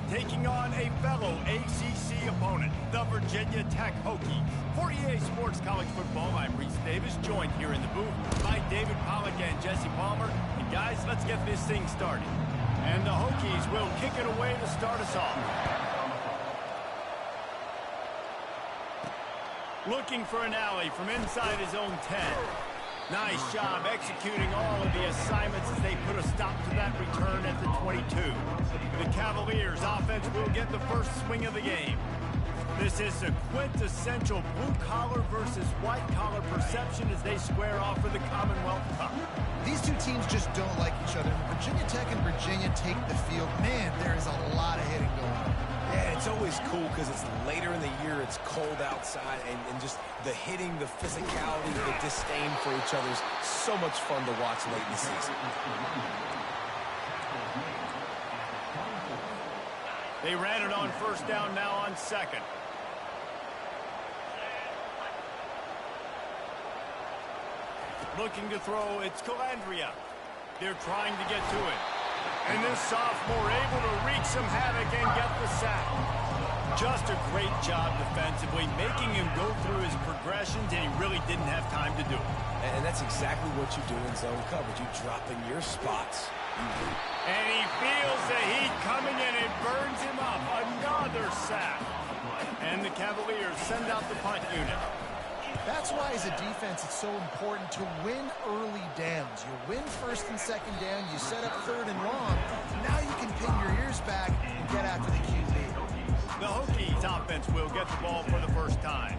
taking on a fellow ACC opponent, the Virginia Tech Hokies. For EA Sports College Football, I'm Reese Davis, joined here in the booth by David Pollack and Jesse Palmer. And guys, let's get this thing started. And the Hokies will kick it away to start us off. Looking for an alley from inside his own 10. Nice job executing all of the assignments as they put a stop to that return at the 22. The Cavaliers offense will get the first swing of the game. This is a quintessential blue-collar versus white-collar perception as they square off for the Commonwealth Cup. These two teams just don't like each other. Virginia Tech and Virginia take the field. Man, there is a lot of hitting going on. Yeah, it's always cool because it's later in the year, it's cold outside, and just the hitting, the physicality, the disdain for each other is so much fun to watch late in the season. They ran it on first down, now on second. Looking to throw, it's Calandria. They're trying to get to it. And this sophomore able to wreak some havoc and get the sack. Just a great job defensively, making him go through his progressions, and he really didn't have time to do it. And that's exactly what you do in zone coverage. You drop in your spots. And he feels the heat coming in. It burns him up. Another sack. And the Cavaliers send out the punt unit. That's why, as a defense, it's so important to win early downs. You win first and second down, you set up third and long. Now you can pin your ears back and get after the QB. The Hokies offense will get the ball for the first time.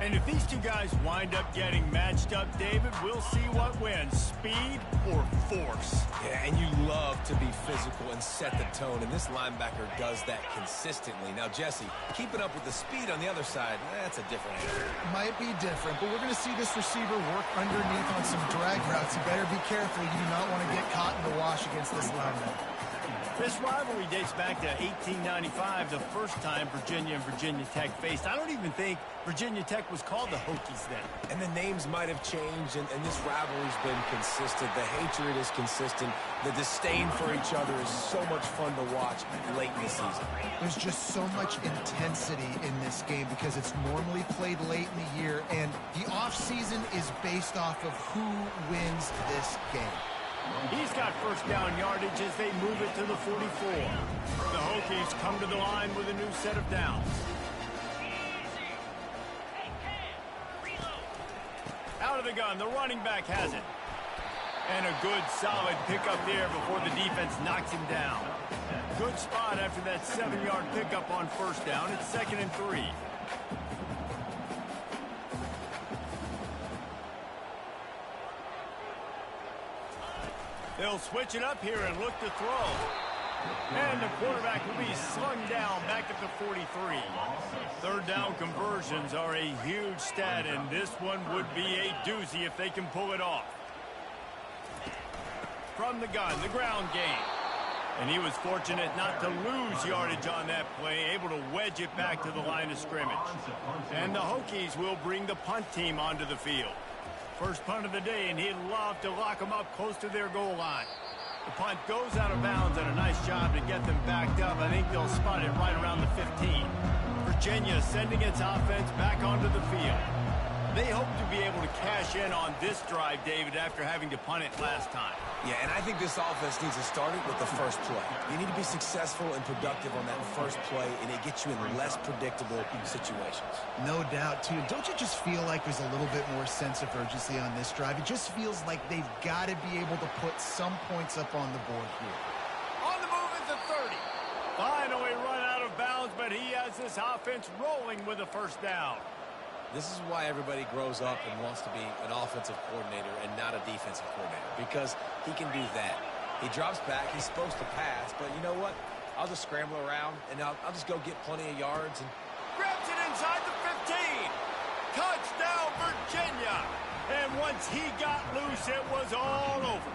And if these two guys wind up getting matched up, David, we'll see what wins, speed or force. Yeah, and you love to be physical and set the tone, and this linebacker does that consistently. Now, Jesse, keeping up with the speed on the other side, that's a different answer. Might be different, but we're going to see this receiver work underneath on some drag routes. You better be careful. You do not want to get caught in the wash against this linebacker. This rivalry dates back to 1895, the first time Virginia and Virginia Tech faced. I don't even think Virginia Tech was called the Hokies then. And the names might have changed, and this rivalry's been consistent. The hatred is consistent. The disdain for each other is so much fun to watch late in the season. There's just so much intensity in this game because it's normally played late in the year, and the offseason is based off of who wins this game. He's got first down yardage as they move it to the 44. The Hokies come to the line with a new set of downs. Out of the gun, the running back has it. And a good solid pickup there before the defense knocks him down. Good spot after that 7-yard pickup on first down. It's 2nd and 3. They'll switch it up here and look to throw. And the quarterback will be slung down back at the 43. Third down conversions are a huge stat, and this one would be a doozy if they can pull it off. From the gun, the ground game. And he was fortunate not to lose yardage on that play, able to wedge it back to the line of scrimmage. And the Hokies will bring the punt team onto the field. First punt of the day, and he'd love to lock them up close to their goal line. The punt goes out of bounds, and a nice job to get them backed up. I think they'll spot it right around the 15. Virginia sending its offense back onto the field. They hope to be able to cash in on this drive, David, after having to punt it last time. Yeah, and I think this offense needs to start it with the first play. You need to be successful and productive on that first play, and it gets you in less predictable situations. No doubt, too. Don't you just feel like there's a little bit more sense of urgency on this drive? It just feels like they've got to be able to put some points up on the board here. On the move is the 30. Finally run out of bounds, but he has this offense rolling with a first down. This is why everybody grows up and wants to be an offensive coordinator and not a defensive coordinator, because he can do that. He drops back, he's supposed to pass, but you know what? I'll just scramble around, and I'll just go get plenty of yards. And grabs it inside the 15. Touchdown, Virginia. And once he got loose, it was all over.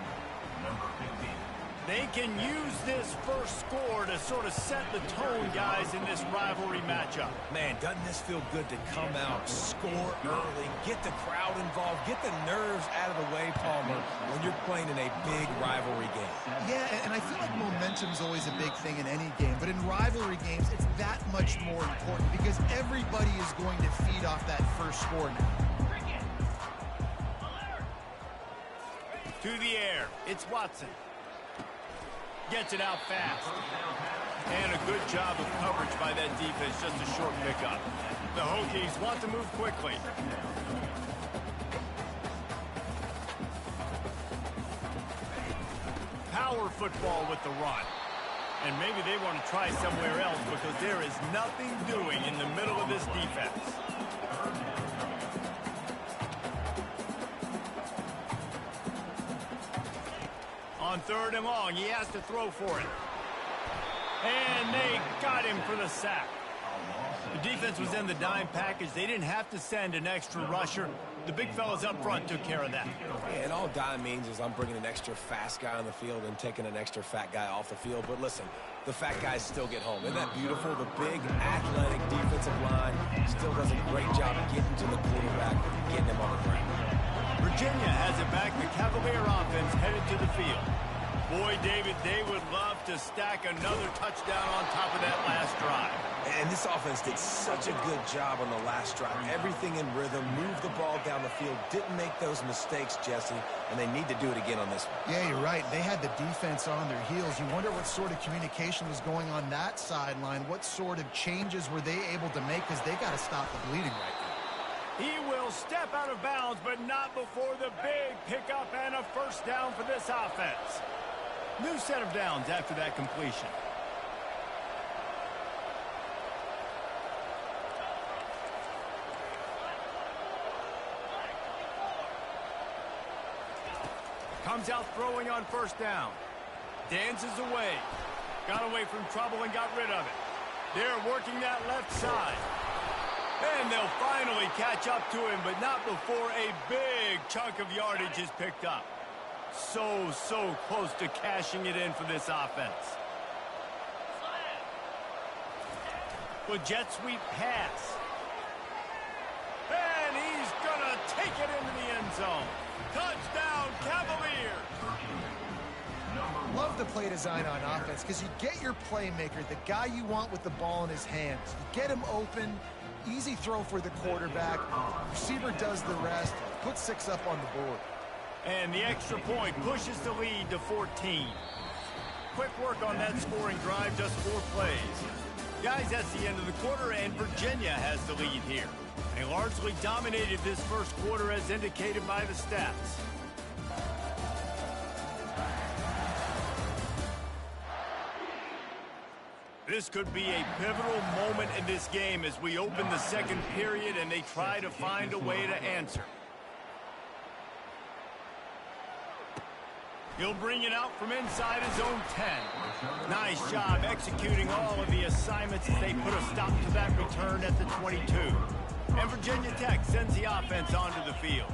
They can use this first score to sort of set the tone, guys, in this rivalry matchup. Man, doesn't this feel good to come out, score early, get the crowd involved, get the nerves out of the way, Palmer, when you're playing in a big rivalry game. Yeah, and I feel like momentum's always a big thing in any game, but in rivalry games, it's that much more important because everybody is going to feed off that first score now. To the air, it's Watson. Gets it out fast. And a good job of coverage by that defense, just a short pickup. The Hokies want to move quickly. Power football with the run. And maybe they want to try somewhere else because there is nothing doing in the middle of this defense. On 3rd and long, he has to throw for it. And they got him for the sack. The defense was in the dime package. They didn't have to send an extra rusher. The big fellas up front took care of that. Yeah, and all dime means is I'm bringing an extra fast guy on the field and taking an extra fat guy off the field. But listen, the fat guys still get home. Isn't that beautiful? The big, athletic defensive line still does a great job of getting to the quarterback, getting him on the ground. Virginia has it back. The Cavalier offense headed to the field. Boy, David, they would love to stack another touchdown on top of that last drive. And this offense did such a good job on the last drive. Everything in rhythm, moved the ball down the field, didn't make those mistakes, Jesse, and they need to do it again on this one. Yeah, you're right. They had the defense on their heels. You wonder what sort of communication was going on that sideline. What sort of changes were they able to make because they got to stop the bleeding right now. He will step out of bounds, but not before the big pickup and a first down for this offense. New set of downs after that completion. Comes out throwing on first down. Dances away. Got away from trouble and got rid of it. They're working that left side. And they'll finally catch up to him, but not before a big chunk of yardage is picked up. So close to cashing it in for this offense. With jet sweep pass. And he's going to take it into the end zone. Touchdown, Cavaliers! Love the play design on offense because you get your playmaker, the guy you want with the ball in his hands. You get him open, easy throw for the quarterback. Receiver does the rest, put 6 up on the board. And the extra point pushes the lead to 14. Quick work on that scoring drive, just 4 plays. Guys, that's the end of the quarter, and Virginia has the lead here. They largely dominated this first quarter as indicated by the stats. This could be a pivotal moment in this game as we open the second period and they try to find a way to answer. He'll bring it out from inside his own 10. Nice job executing all of the assignments as they put a stop to that return at the 22. And Virginia Tech sends the offense onto the field.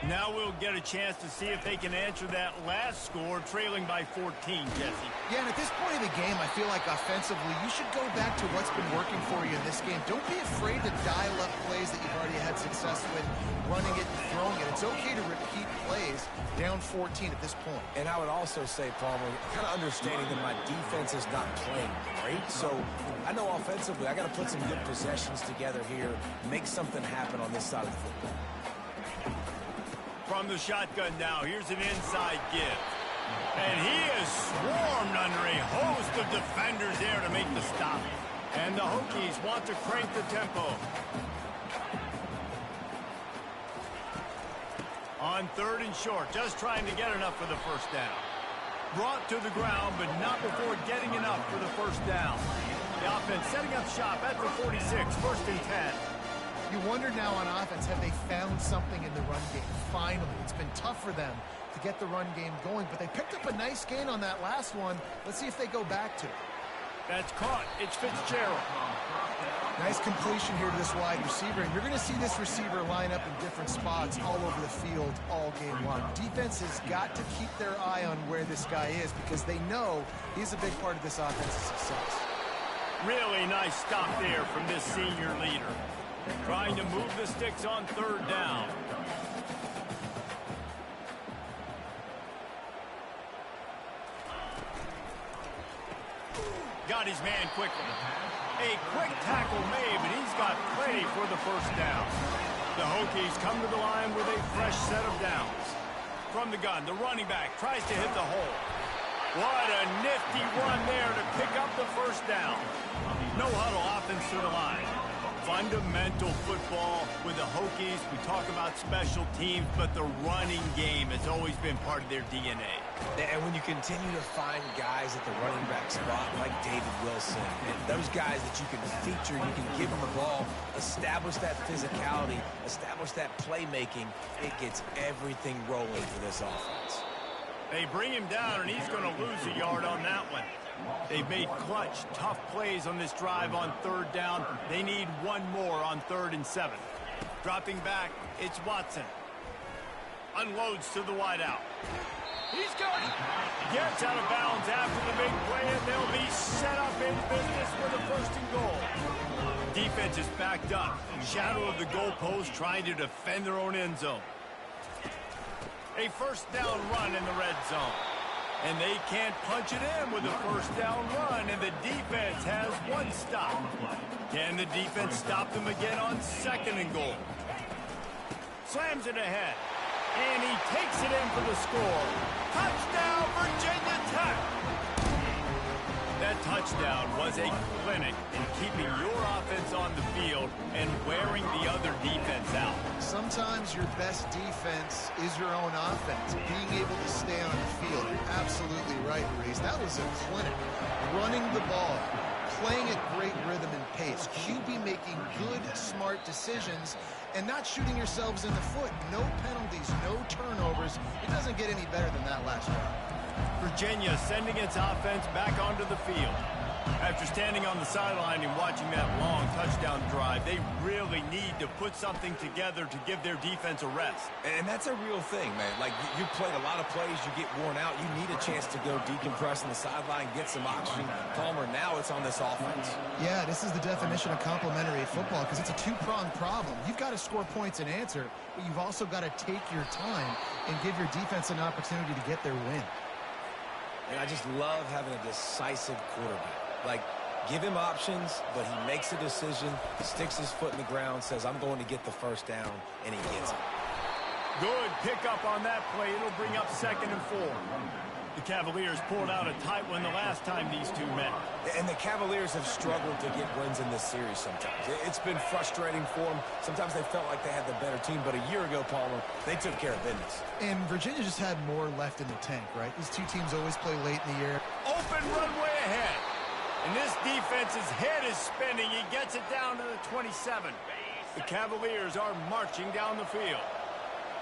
Now we'll get a chance to see if they can answer that last score, trailing by 14, Jesse. Yeah, and at this point of the game, I feel like offensively, you should go back to what's been working for you in this game. Don't be afraid to dial up plays that you've already had success with, running it and throwing it. It's okay to repeat plays down 14 at this point. And I would also say, Palmer, kind of understanding that my defense is not playing great. So I know offensively, I got to put some good possessions together here, make something happen on this side of the football. From the shotgun now, here's an inside give. And he is swarmed under a host of defenders there to make the stop. And the Hokies want to crank the tempo. On 3rd and short, just trying to get enough for the first down. Brought to the ground, but not before getting enough for the first down. The offense setting up shop at the 46, 1st and 10. You wonder now on offense, have they found something in the run game? Finally, it's been tough for them to get the run game going, but they picked up a nice gain on that last one. Let's see if they go back to it. That's caught. It's Fitzgerald. Nice completion here to this wide receiver. And you're going to see this receiver line up in different spots all over the field all game long. Defense has got to keep their eye on where this guy is because they know he's a big part of this offense's success. Really nice stop there from this senior leader. Trying to move the sticks on third down. Got his man quickly. A quick tackle made, but he's got plenty for the first down. The Hokies come to the line with a fresh set of downs. From the gun, the running back tries to hit the hole. What a nifty run there to pick up the first down. No huddle offense to the line. Fundamental football with the Hokies. We talk about special teams, but the running game has always been part of their DNA. And when you continue to find guys at the running back spot like David Wilson, and those guys that you can feature, you can give them the ball, establish that physicality, establish that playmaking, it gets everything rolling for this offense. They bring him down, and he's going to lose a yard on that one. They've made clutch, tough plays on this drive on third down. They need one more on 3rd and 7. Dropping back, it's Watson. Unloads to the wideout. He's got it. Gets out of bounds after the big play, and they'll be set up in business with a 1st and goal. Defense is backed up. Shadow of the goalpost trying to defend their own end zone. A 1st down run in the red zone. And they can't punch it in with a 1st down run, and the defense has one stop. Can the defense stop them again on 2nd and goal? Slams it ahead. And he takes it in for the score. Touchdown, Virginia Tech! That touchdown was a clinic in keeping your offense on the field and wearing the other defense out. Sometimes your best defense is your own offense. Being able to stay on the field. You're absolutely right, Reese. That was a clinic. Running the ball, playing at great rhythm and pace. QB making good, smart decisions and not shooting yourselves in the foot. No penalties, no turnovers. It doesn't get any better than that last drive. Virginia sending its offense back onto the field. After standing on the sideline and watching that long touchdown drive, they really need to put something together to give their defense a rest. And that's a real thing, man. Like, you played a lot of plays, you get worn out, you need a chance to go decompress on the sideline, get some oxygen. Palmer, now it's on this offense. Yeah, this is the definition of complementary football because it's a two-pronged problem. You've got to score points and answer, but you've also got to take your time and give your defense an opportunity to get their win. And I just love having a decisive quarterback. Like, give him options, but he makes a decision, sticks his foot in the ground, says, I'm going to get the 1st down, and he gets it. Good pickup on that play. It'll bring up 2nd and 4. The Cavaliers pulled out a tight one the last time these two met. And the Cavaliers have struggled to get wins in this series sometimes. It's been frustrating for them. Sometimes they felt like they had the better team, but a year ago, Palmer, they took care of business. And Virginia just had more left in the tank, right? These two teams always play late in the year. Open runway ahead. And this defense's head is spinning. He gets it down to the 27. The Cavaliers are marching down the field.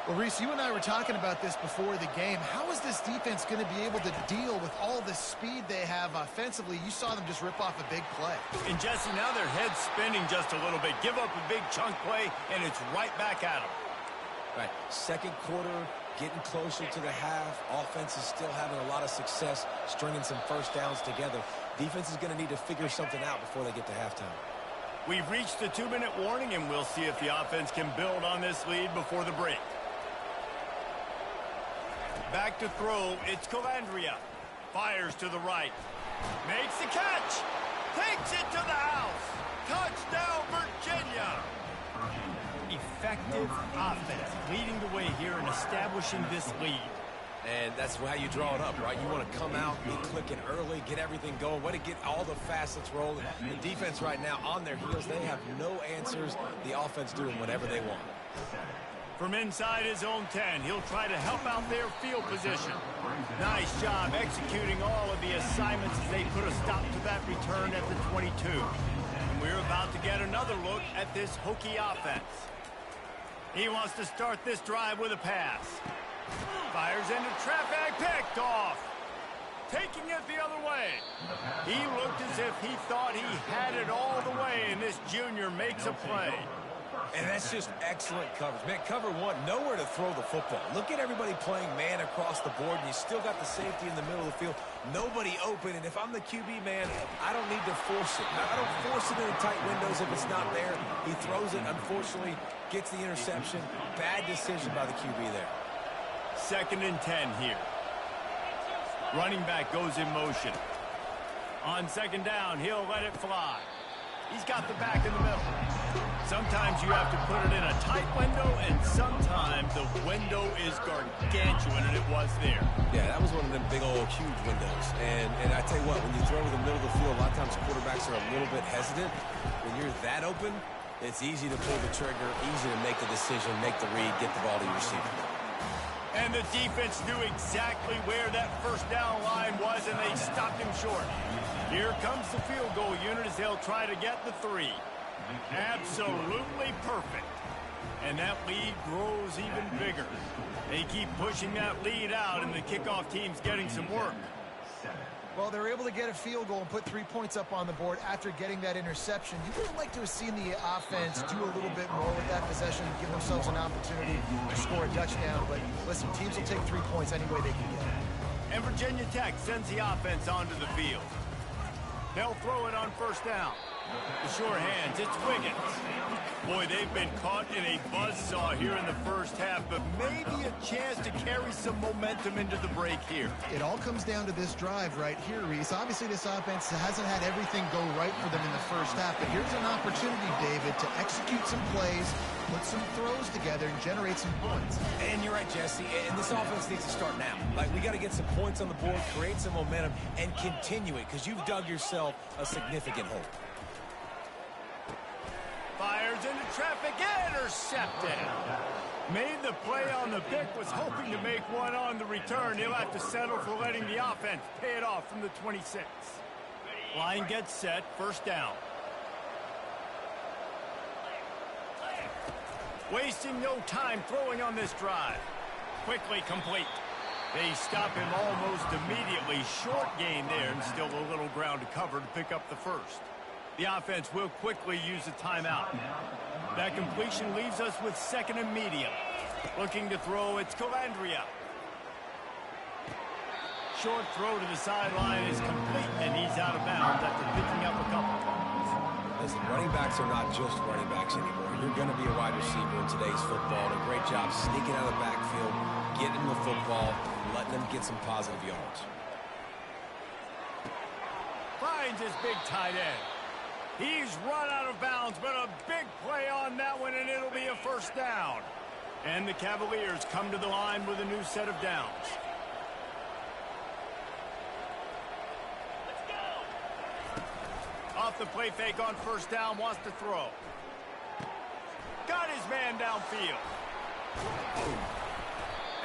Well, Reese, you and I were talking about this before the game. How is this defense going to be able to deal with all the speed they have offensively? You saw them just rip off a big play. And, Jesse, now their head's spinning just a little bit. Give up a big chunk play, and it's right back at them. Right, 2nd quarter, getting closer to the half. Offense is still having a lot of success, stringing some 1st downs together. Defense is going to need to figure something out before they get to halftime. We've reached the 2-minute warning, and we'll see if the offense can build on this lead before the break. Back to throw, it's Calandria. Fires to the right. Makes the catch. Takes it to the house. Touchdown, Virginia. Effective offense leading the way here and establishing this lead. And that's how you draw it up, right? You want to come out, be clicking early, get everything going, way to get all the facets rolling. The defense right now on their heels, they have no answers. The offense doing whatever they want. From inside his own 10, he'll try to help out their field position. Nice job executing all of the assignments as they put a stop to that return at the 22. And we're about to get another look at this Hokie offense. He wants to start this drive with a pass. Fires into traffic, picked off. taking it the other way. He looked as if he thought he had it all the way, and this junior makes a play. And that's just excellent coverage. Man, cover one, nowhere to throw the football. Look at everybody playing man across the board, and you still got the safety in the middle of the field. Nobody open, and if I'm the QB, man, I don't need to force it. I don't force it in the tight windows if it's not there. He throws it, unfortunately, gets the interception. Bad decision by the QB there. 2nd and 10 here. Running back goes in motion. On 2nd down, he'll let it fly. He's got the back in the middle. Sometimes you have to put it in a tight window, and sometimes the window is gargantuan, and it was there. Yeah, that was one of them big old huge windows. And I tell you what, when you throw in the middle of the field, a lot of times quarterbacks are a little bit hesitant. When you're that open, it's easy to pull the trigger, easy to make the decision, make the read, get the ball to your receiver. And the defense knew exactly where that 1st down line was, and they stopped him short. Here comes the field goal unit as they'll try to get the 3. Absolutely perfect. And that lead grows even bigger. They keep pushing that lead out, and the kickoff team's getting some work. Well, they're able to get a field goal and put 3 points up on the board after getting that interception. You would have liked to have seen the offense do a little bit more with that possession, give themselves an opportunity to score a touchdown. But listen, teams will take 3 points any way they can get it. And Virginia Tech sends the offense onto the field. They'll throw it on 1st down. The sure hands, it's Wiggins. Boy, they've been caught in a buzzsaw here in the 1st half, but maybe a chance to carry some momentum into the break here. It all comes down to this drive right here, Reese. Obviously, this offense hasn't had everything go right for them in the 1st half, but here's an opportunity, David, to execute some plays, put some throws together, and generate some points. And you're right, Jesse, and this offense needs to start now. Like, we got to get some points on the board, create some momentum, and continue it, because you've dug yourself a significant hole. Fires into traffic, intercepted. Made the play on the pick, was hoping to make one on the return. He'll have to settle for letting the offense pay it off from the 26. Line gets set, 1st down. Wasting no time throwing on this drive. Quickly complete. They stop him almost immediately. Short gain there, and still a little ground to cover to pick up the 1st. The offense will quickly use a timeout. That completion leaves us with 2nd and medium. Looking to throw, it's Calandria. Short throw to the sideline is complete, and he's out of bounds after picking up a couple. Listen, running backs are not just running backs anymore. You're going to be a wide receiver in today's football. And a great job sneaking out of the backfield, getting the football, letting them get some positive yards. Finds his big tight end. He's run out of bounds, but a big play on that one, and it'll be a 1st down. And the Cavaliers come to the line with a new set of downs. Let's go. Off the play fake on 1st down, wants to throw. Got his man downfield.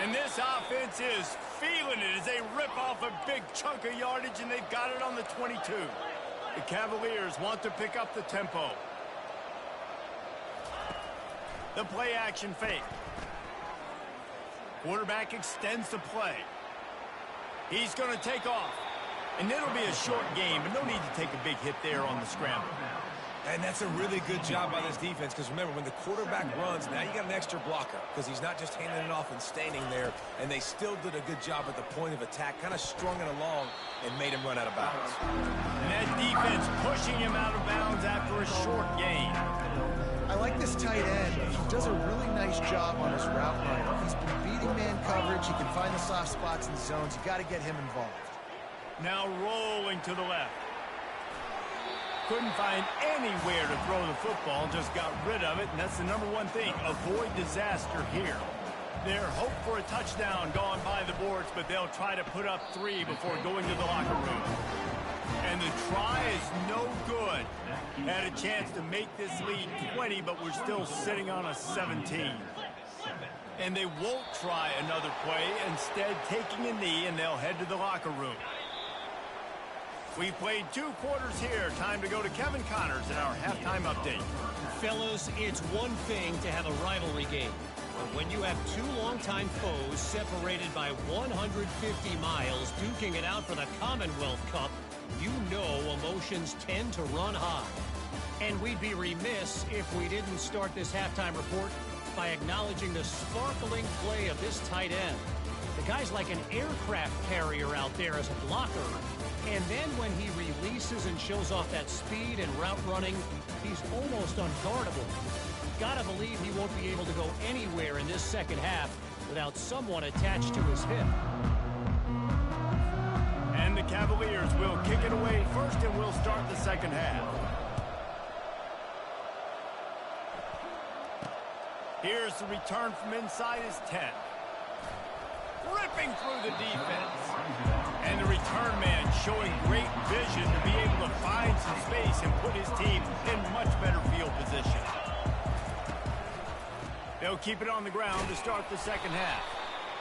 And this offense is feeling it as they rip off a big chunk of yardage, and they've got it on the 22. The Cavaliers want to pick up the tempo. The play action fake. Quarterback extends the play. He's going to take off. And it'll be a short game, but no need to take a big hit there on the scramble. And that's a really good job by this defense, because remember, when the quarterback runs, now you got an extra blocker, because he's not just handing it off and standing there, and they still did a good job at the point of attack, kind of strung it along and made him run out of bounds. And that defense pushing him out of bounds after a short gain. I like this tight end. He does a really nice job on his route running. He's been beating man coverage. He can find the soft spots in the zones. You got to get him involved. Now rolling to the left. Couldn't find anywhere to throw the football, just got rid of it, and that's the #1 thing. Avoid disaster here. Their hope for a touchdown gone by the boards, but they'll try to put up 3 before going to the locker room. And the try is no good. Had a chance to make this lead 20, but we're still sitting on a 17. And they won't try another play, instead taking a knee, and they'll head to the locker room. We've played 2 quarters here. Time to go to Kevin Connors in our halftime update. Fellas, it's one thing to have a rivalry game, When you have two longtime foes separated by 150 miles duking it out for the Commonwealth Cup, you know emotions tend to run high. And we'd be remiss if we didn't start this halftime report by acknowledging the sparkling play of this tight end. The guy's like an aircraft carrier out there as a blocker. And then when he releases and shows off that speed and route running, he's almost unguardable. Gotta believe he won't be able to go anywhere in this second half without someone attached to his hip. And the Cavaliers will kick it away first, and we'll start the second half. Here's the return from inside his 10. Ripping through the defense. And the return man showing great vision to be able to find some space and put his team in much better field position. They'll keep it on the ground to start the second half.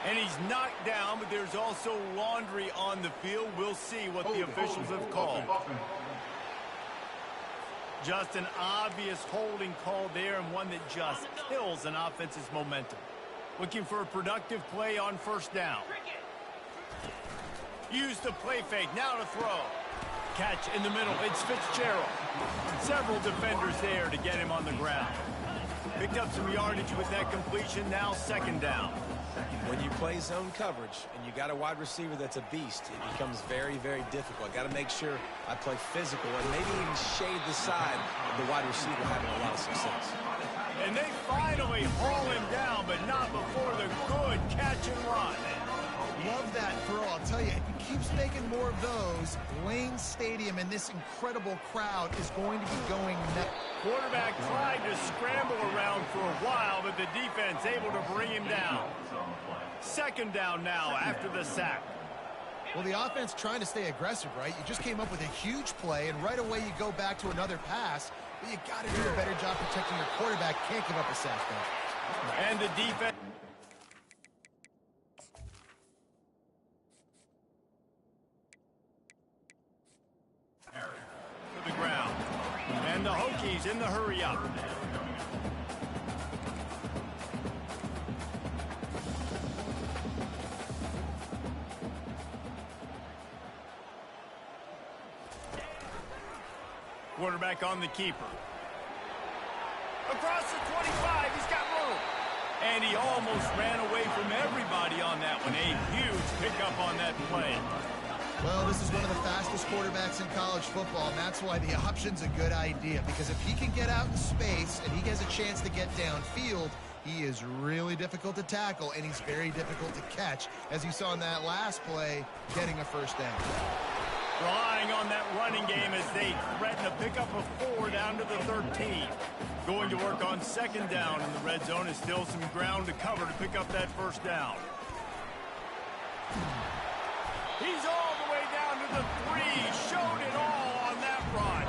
And he's knocked down, but there's also laundry on the field. We'll see what the officials have called. Just an obvious holding call there, and one that just kills an offense's momentum. Looking for a productive play on first down. Use the play fake, now to throw. Catch in the middle, it's Fitzgerald. Several defenders there to get him on the ground. Picked up some yardage with that completion, now second down. When you play zone coverage and you got a wide receiver that's a beast, it becomes very, very difficult. I got to make sure I play physical and maybe even shade the side of the wide receiver having a lot of success. And they finally haul him down, but not before the good catch and run. Love that throw. I'll tell you, if he keeps making more of those, Lane Stadium and this incredible crowd is going to be going nuts. Quarterback tried to scramble around for a while, but the defense able to bring him down. Second down now after the sack. Well, the offense trying to stay aggressive, right? You just came up with a huge play, and right away you go back to another pass. But you got to do a better job protecting your quarterback. Can't give up a sack, though. And the defense. To the ground. And the Hokies in the hurry up. Quarterback on the keeper. Across the 25, he's got room. And he almost ran away from everybody on that one. A huge pickup on that play. Well, this is one of the fastest quarterbacks in college football, and that's why the option's a good idea. Because if he can get out in space and he gets a chance to get downfield, he is really difficult to tackle, and he's very difficult to catch, as you saw in that last play, getting a first down. Relying on that running game as they threaten a pickup of 4 down to the 13. Going to work on second down in the red zone is still some ground to cover to pick up that first down. He's all the way down to the 3. Showed it all on that run.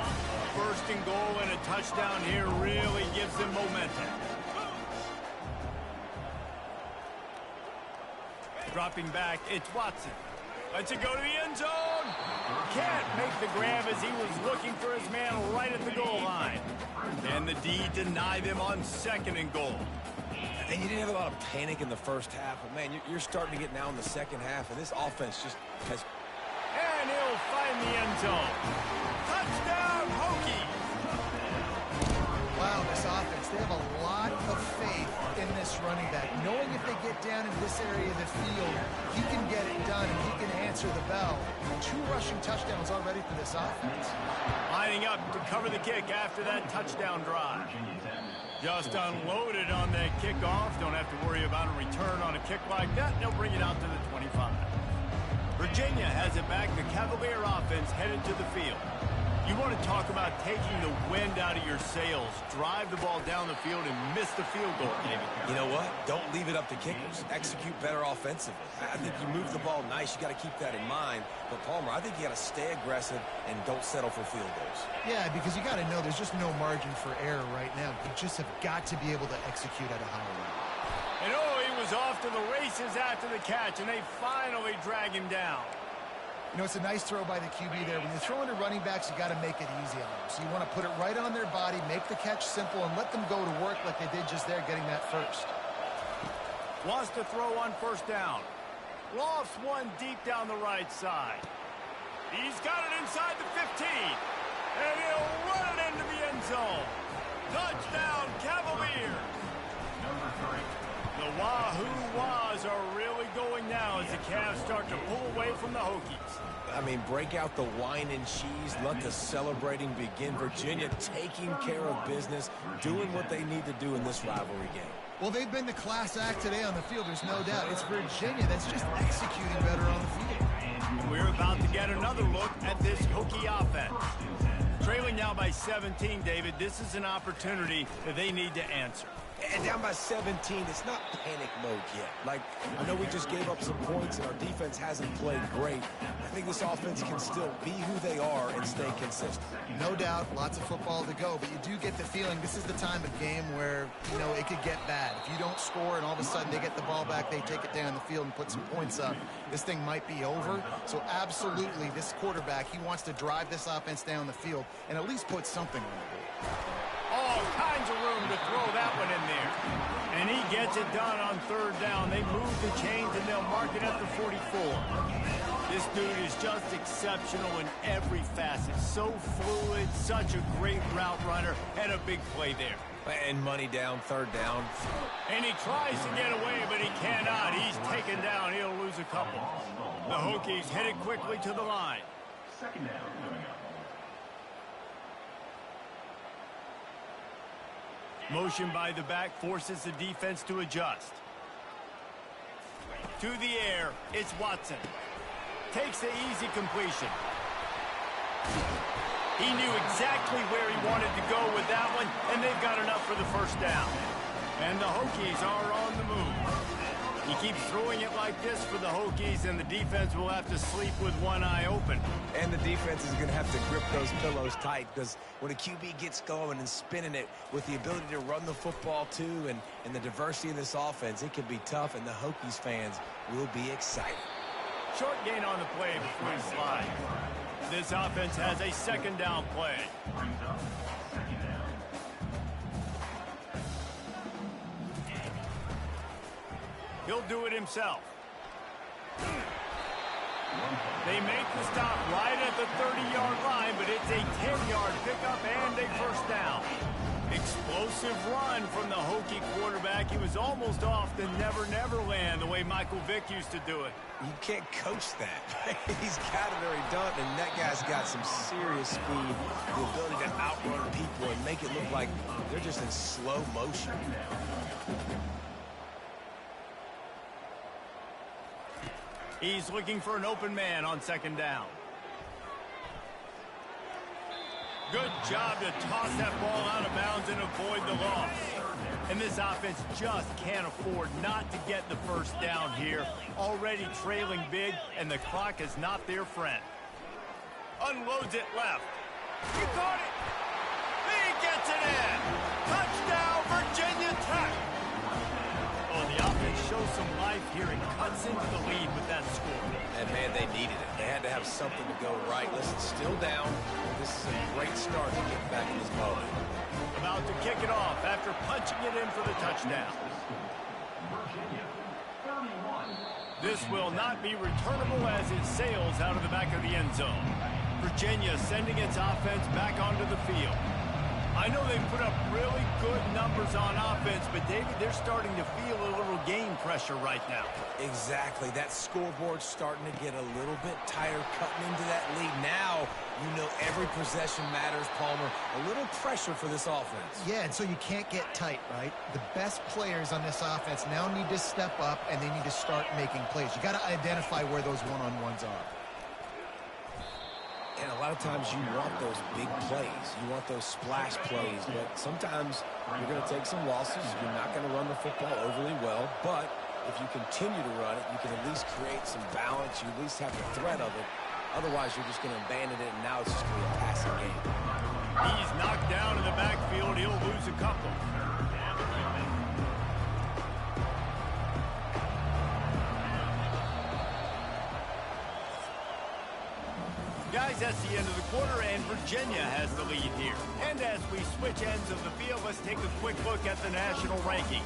First and goal and a touchdown here really gives them momentum. Dropping back, it's Watson. Lets it go to the end zone. Can't make the grab as he was looking for his man right at the goal line. And the D denied them on second and goal. And you didn't have a lot of panic in the first half, but man, you're starting to get now in the second half, and this offense just has. And he'll find the end zone. Touchdown, Hokies! Wow, this offense, they have a lot of faith in this running back, knowing if they get down in this area of the field, he can get it done and he can answer the bell. 2 rushing touchdowns already for this offense. Lining up to cover the kick after that touchdown drive. Just unloaded on that kickoff. Don't have to worry about a return on a kick like that. They'll bring it out to the 25. Virginia has it back. The Cavalier offense headed to the field. You want to talk about taking the wind out of your sails. Drive the ball down the field and miss the field goal, David. You know what? Don't leave it up to kickers. Execute better offensively. I think you move the ball nice. You got to keep that in mind. But, Palmer, I think you got to stay aggressive and don't settle for field goals. Yeah, because you got to know there's just no margin for error right now. You just have got to be able to execute at a higher level. And, he was off to the races after the catch, and they finally drag him down. You know, it's a nice throw by the QB there. When you're throwing to running backs, you got to make it easy on them. So you want to put it right on their body, make the catch simple, and let them go to work like they did just there, getting that first. Wants to throw on first down. Lofts one deep down the right side. He's got it inside the 15. And he'll run it into the end zone. Touchdown, Cavaliers. The Wahoo Wahs are really going now as the Cavs start to pull away from the Hokies. I mean, break out the wine and cheese. Let the celebrating begin. Virginia taking care of business, doing what they need to do in this rivalry game. Well, they've been the class act today on the field, there's no doubt. It's Virginia that's just executing better on the field. We're about to get another look at this Hokie offense. Trailing now by 17, David. This is an opportunity that they need to answer. And down by 17, it's not panic mode yet. Like, I know we just gave up some points and our defense hasn't played great. I think this offense can still be who they are and stay consistent. No doubt, lots of football to go, but you do get the feeling this is the time of game where, you know, it could get bad. If you don't score and all of a sudden they get the ball back, they take it down the field and put some points up, this thing might be over. So absolutely, this quarterback, he wants to drive this offense down the field and at least put something on the board. All kinds of room to throw that one in there. And he gets it done on third down. They move the chains and they'll mark it at the 44. This dude is just exceptional in every facet. So fluid, such a great route runner, and a big play there. And money down, third down. And he tries to get away, but he cannot. He's taken down. He'll lose a couple. The Hokies headed quickly to the line. Second down coming up. Motion by the back forces the defense to adjust. To the air, it's Watson. Takes the easy completion. He knew exactly where he wanted to go with that one, and they've got enough for the first down. And the Hokies are on the move. He keeps throwing it like this for the Hokies, and the defense will have to sleep with one eye open. And the defense is going to have to grip those pillows tight because when a QB gets going and spinning it with the ability to run the football too and the diversity of this offense, it can be tough, and the Hokies fans will be excited. Short gain on the play before he slides. This offense has a second down play. Brings up second down. He'll do it himself. They make the stop right at the 30-yard line, but it's a 10-yard pickup and a first down. Explosive run from the Hokie quarterback. He was almost off the never land the way Michael Vick used to do it. You can't coach that. He's got it or he doesn't, and that guy's got some serious speed, the ability to outrun people and make it look like they're just in slow motion. He's looking for an open man on second down. Good job to toss that ball out of bounds and avoid the loss. And this offense just can't afford not to get the first down here. Already trailing big, and the clock is not their friend. Unloads it left. He caught it. He gets it in. Touchdown, Virginia Tech. Oh, the offense shows some life here and cuts into the lead with that score. And, man, they needed it. They had to have something to go right. Listen, still down. This is a great start to get back in this mode. About to kick it off after punching it in for the touchdown. Virginia, 31. This will not be returnable as it sails out of the back of the end zone. Virginia sending its offense back onto the field. I know they've put up really good numbers on offense, but, David, they're starting to feel a little game pressure right now. Exactly. That scoreboard's starting to get a little bit tighter, cutting into that lead. Now, you know every possession matters, Palmer. A little pressure for this offense. Yeah, and so you can't get tight, right? The best players on this offense now need to step up, and they need to start making plays. You got to identify where those one-on-ones are. And a lot of times you want those big plays. You want those splash plays. But sometimes you're going to take some losses. You're not going to run the football overly well. But if you continue to run it, you can at least create some balance. You at least have the threat of it. Otherwise, you're just going to abandon it, and now it's just going to be a passing game. He's knocked down in the backfield. He'll lose a couple. Guys, that's the end of the quarter, and Virginia has the lead here. And as we switch ends of the field, let's take a quick look at the national rankings.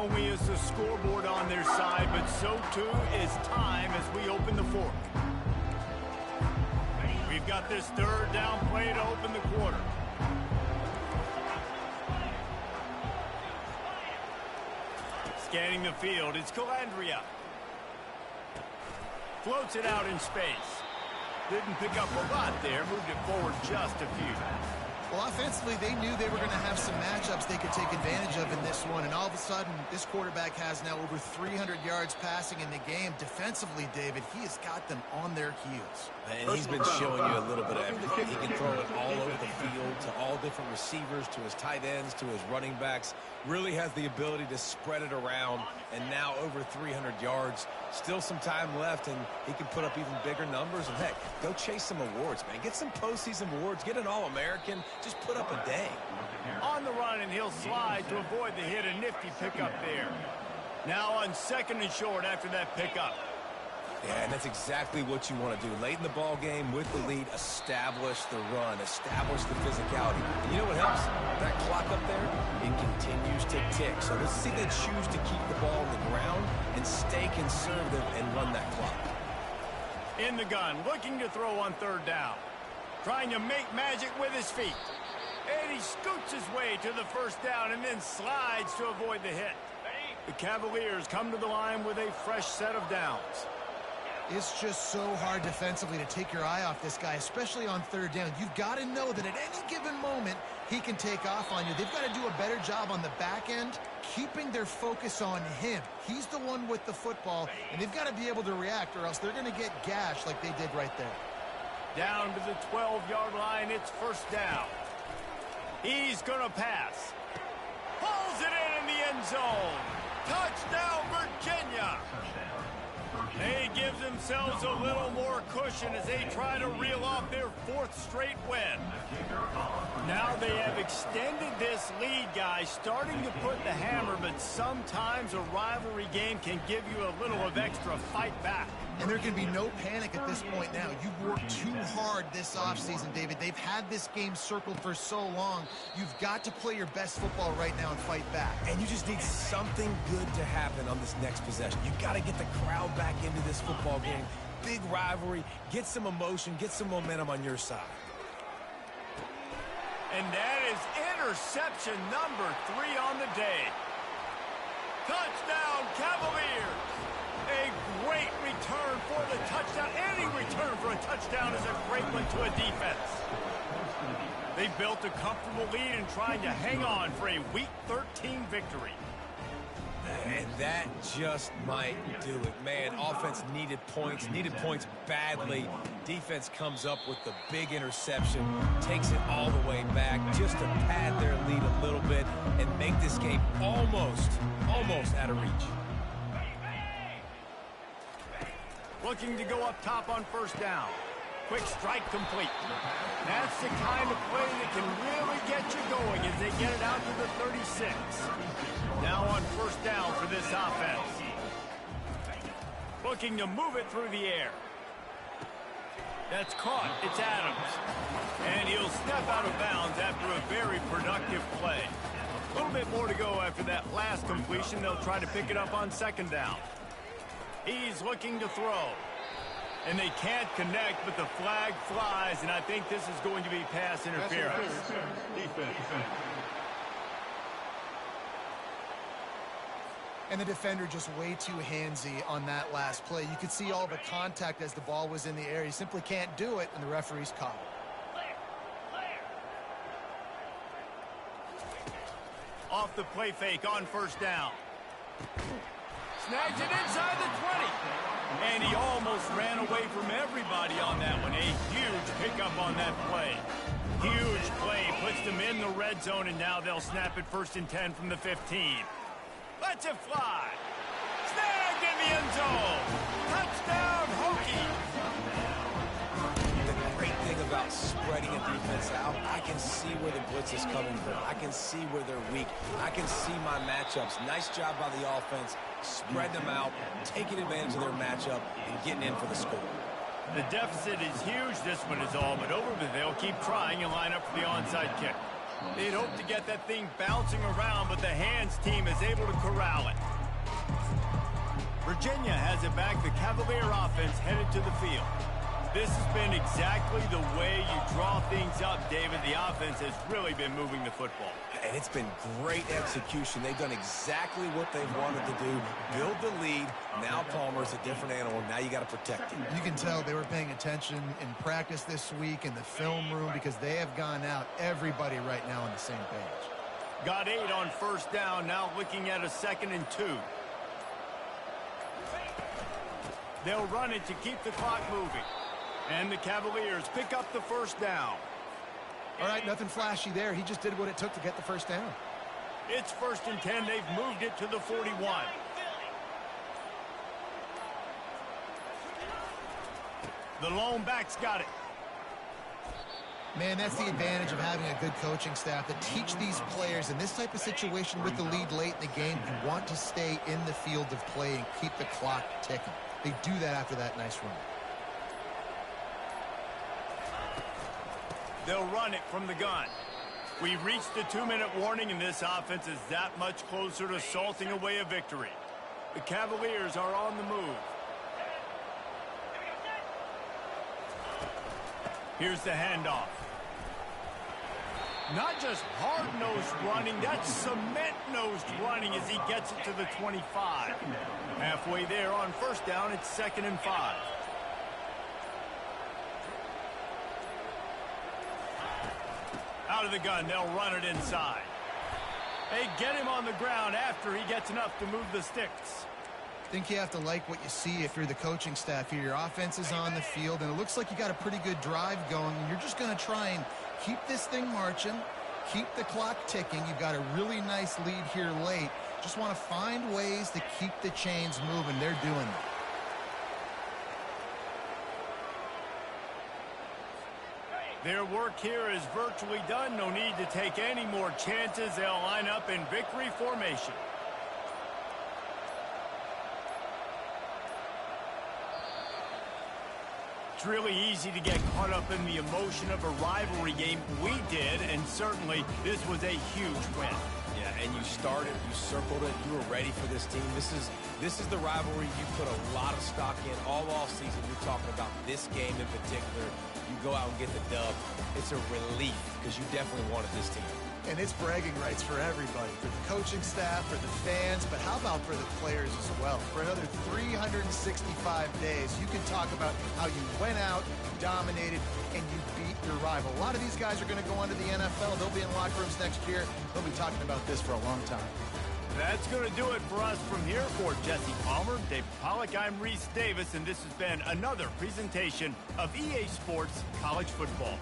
only is the scoreboard on their side, but so too is time as we open the fourth. We've got this third down play to open the quarter. Scanning the field, it's Calandria. Floats it out in space. Didn't pick up a lot there, moved it forward just a few. Well, offensively, they knew they were going to have some matchups they could take advantage of in this one, and all of a sudden, this quarterback has now over 300 yards passing in the game. Defensively, David, he has got them on their heels. And he's been showing you a little bit of everything. He can throw it all over the field to all different receivers, to his tight ends, to his running backs. Really has the ability to spread it around, and now over 300 yards. Still some time left, and he can put up even bigger numbers. And, heck, go chase some awards, man. Get some postseason awards. Get an All-American. Just put up a day. On the run, and he'll slide to avoid the hit. A nifty pickup there. Now on 2nd and short after that pickup. Yeah, and that's exactly what you want to do. Late in the ball game with the lead, establish the run, establish the physicality. And you know what helps? That clock up there, it continues to tick. So let's see they choose to keep the ball on the ground and stay conservative and run that clock. In the gun, looking to throw on 3rd down. Trying to make magic with his feet. And he scoots his way to the 1st down and then slides to avoid the hit. The Cavaliers come to the line with a fresh set of downs. It's just so hard defensively to take your eye off this guy, especially on 3rd down. You've got to know that at any given moment, he can take off on you. They've got to do a better job on the back end, keeping their focus on him. He's the one with the football, and they've got to be able to react, or else they're going to get gashed like they did right there. Down to the 12-yard line, it's 1st down. He's going to pass. Pulls it in the end zone. Touchdown, Virginia. They give themselves a little more cushion as they try to reel off their 4th straight win. Now they have extended this lead, guys, starting to put the hammer, but sometimes a rivalry game can give you a little of extra fight back. And there can be no panic at this point now. You've worked too hard this offseason, David. They've had this game circled for so long. You've got to play your best football right now and fight back. And you just need something good to happen on this next possession. You got to get the crowd back into this football game. Big rivalry. Get some emotion. Get some momentum on your side. And that is interception number 3 on the day. Touchdown, Cavaliers. A great return for the touchdown. Any return for a touchdown is a great one to a defense. They built a comfortable lead and trying to hang on for a Week 13 victory. And that just might do it. Man, offense needed points badly. Defense comes up with the big interception, takes it all the way back just to pad their lead a little bit and make this game almost out of reach. Looking to go up top on 1st down. Quick strike complete. That's the kind of play that can really get you going as they get it out to the 36. Now on 1st down for this offense. Looking to move it through the air. That's caught. It's Adams. And he'll step out of bounds after a very productive play. A little bit more to go after that last completion. They'll try to pick it up on 2nd down. He's looking to throw. And they can't connect, but the flag flies, and I think this is going to be pass interference. And the defender just way too handsy on that last play. You could see all the contact as the ball was in the air. He simply can't do it, and the referee's caught it. Off the play fake on 1st down. Snags it inside the 20. And he almost ran away from everybody on that one. A huge pickup on that play. Huge play. Puts them in the red zone, and now they'll snap it 1st and 10 from the 15. Lets it fly. Snagged in the end zone. Touchdown, Hokies. The great thing about spreading a defense out, I can see where the blitz is coming from. I can see where they're weak. I can see my matchups. Nice job by the offense. Spread them out, taking advantage of their matchup, and getting in for the score. The deficit is huge. This one is all but over, but they'll keep trying and line up for the onside kick. They'd hoped to get that thing bouncing around, but the hands team is able to corral it. Virginia has it back. The Cavalier offense headed to the field. This has been exactly the way you draw things up, David. The offense has really been moving the football. And it's been great execution. They've done exactly what they've wanted to do. Build the lead. Now Palmer's a different animal. Now you got to protect him. You can tell they were paying attention in practice this week in the film room because they have gone out, everybody right now on the same page. Got 8 on first down. Now looking at a 2nd and 2. They'll run it to keep the clock moving. And the Cavaliers pick up the first down. All right, nothing flashy there. He just did what it took to get the first down. It's 1st and 10. They've moved it to the 41. The lone back's got it. Man, that's the advantage of having a good coaching staff that teach these players in this type of situation with the lead late in the game. You want to stay in the field of play and keep the clock ticking. They do that after that nice run. They'll run it from the gun. We've reached the 2-minute warning, and this offense is that much closer to salting away a victory. The Cavaliers are on the move. Here's the handoff. Not just hard-nosed running, that's cement-nosed running as he gets it to the 25. Halfway there on first down, it's 2nd and 5. Out of the gun, they'll run it inside. They get him on the ground after he gets enough to move the sticks. I think you have to like what you see if you're the coaching staff here. Your offense is on the field, and it looks like you got a pretty good drive going, and you're just going to try and keep this thing marching, keep the clock ticking. You've got a really nice lead here late. Just want to find ways to keep the chains moving. They're doing it. Their work here is virtually done. No need to take any more chances. They'll line up in victory formation. It's really easy to get caught up in the emotion of a rivalry game. We did, and certainly this was a huge win. Yeah, and you started, you circled it, you were ready for this team. This is the rivalry you put a lot of stock in all offseason. You're talking about this game in particular. You go out and get the dub. It's a relief because you definitely wanted this team. And it's bragging rights for everybody, for the coaching staff, for the fans, but how about for the players as well? For another 365 days, you can talk about how you went out, dominated, and you beat your rival. A lot of these guys are going to go on to the NFL. They'll be in locker rooms next year. They'll be talking about this for a long time. That's going to do it for us from here. For Jesse Palmer, Dave Pollack, I'm Reese Davis, and this has been another presentation of EA Sports College Football.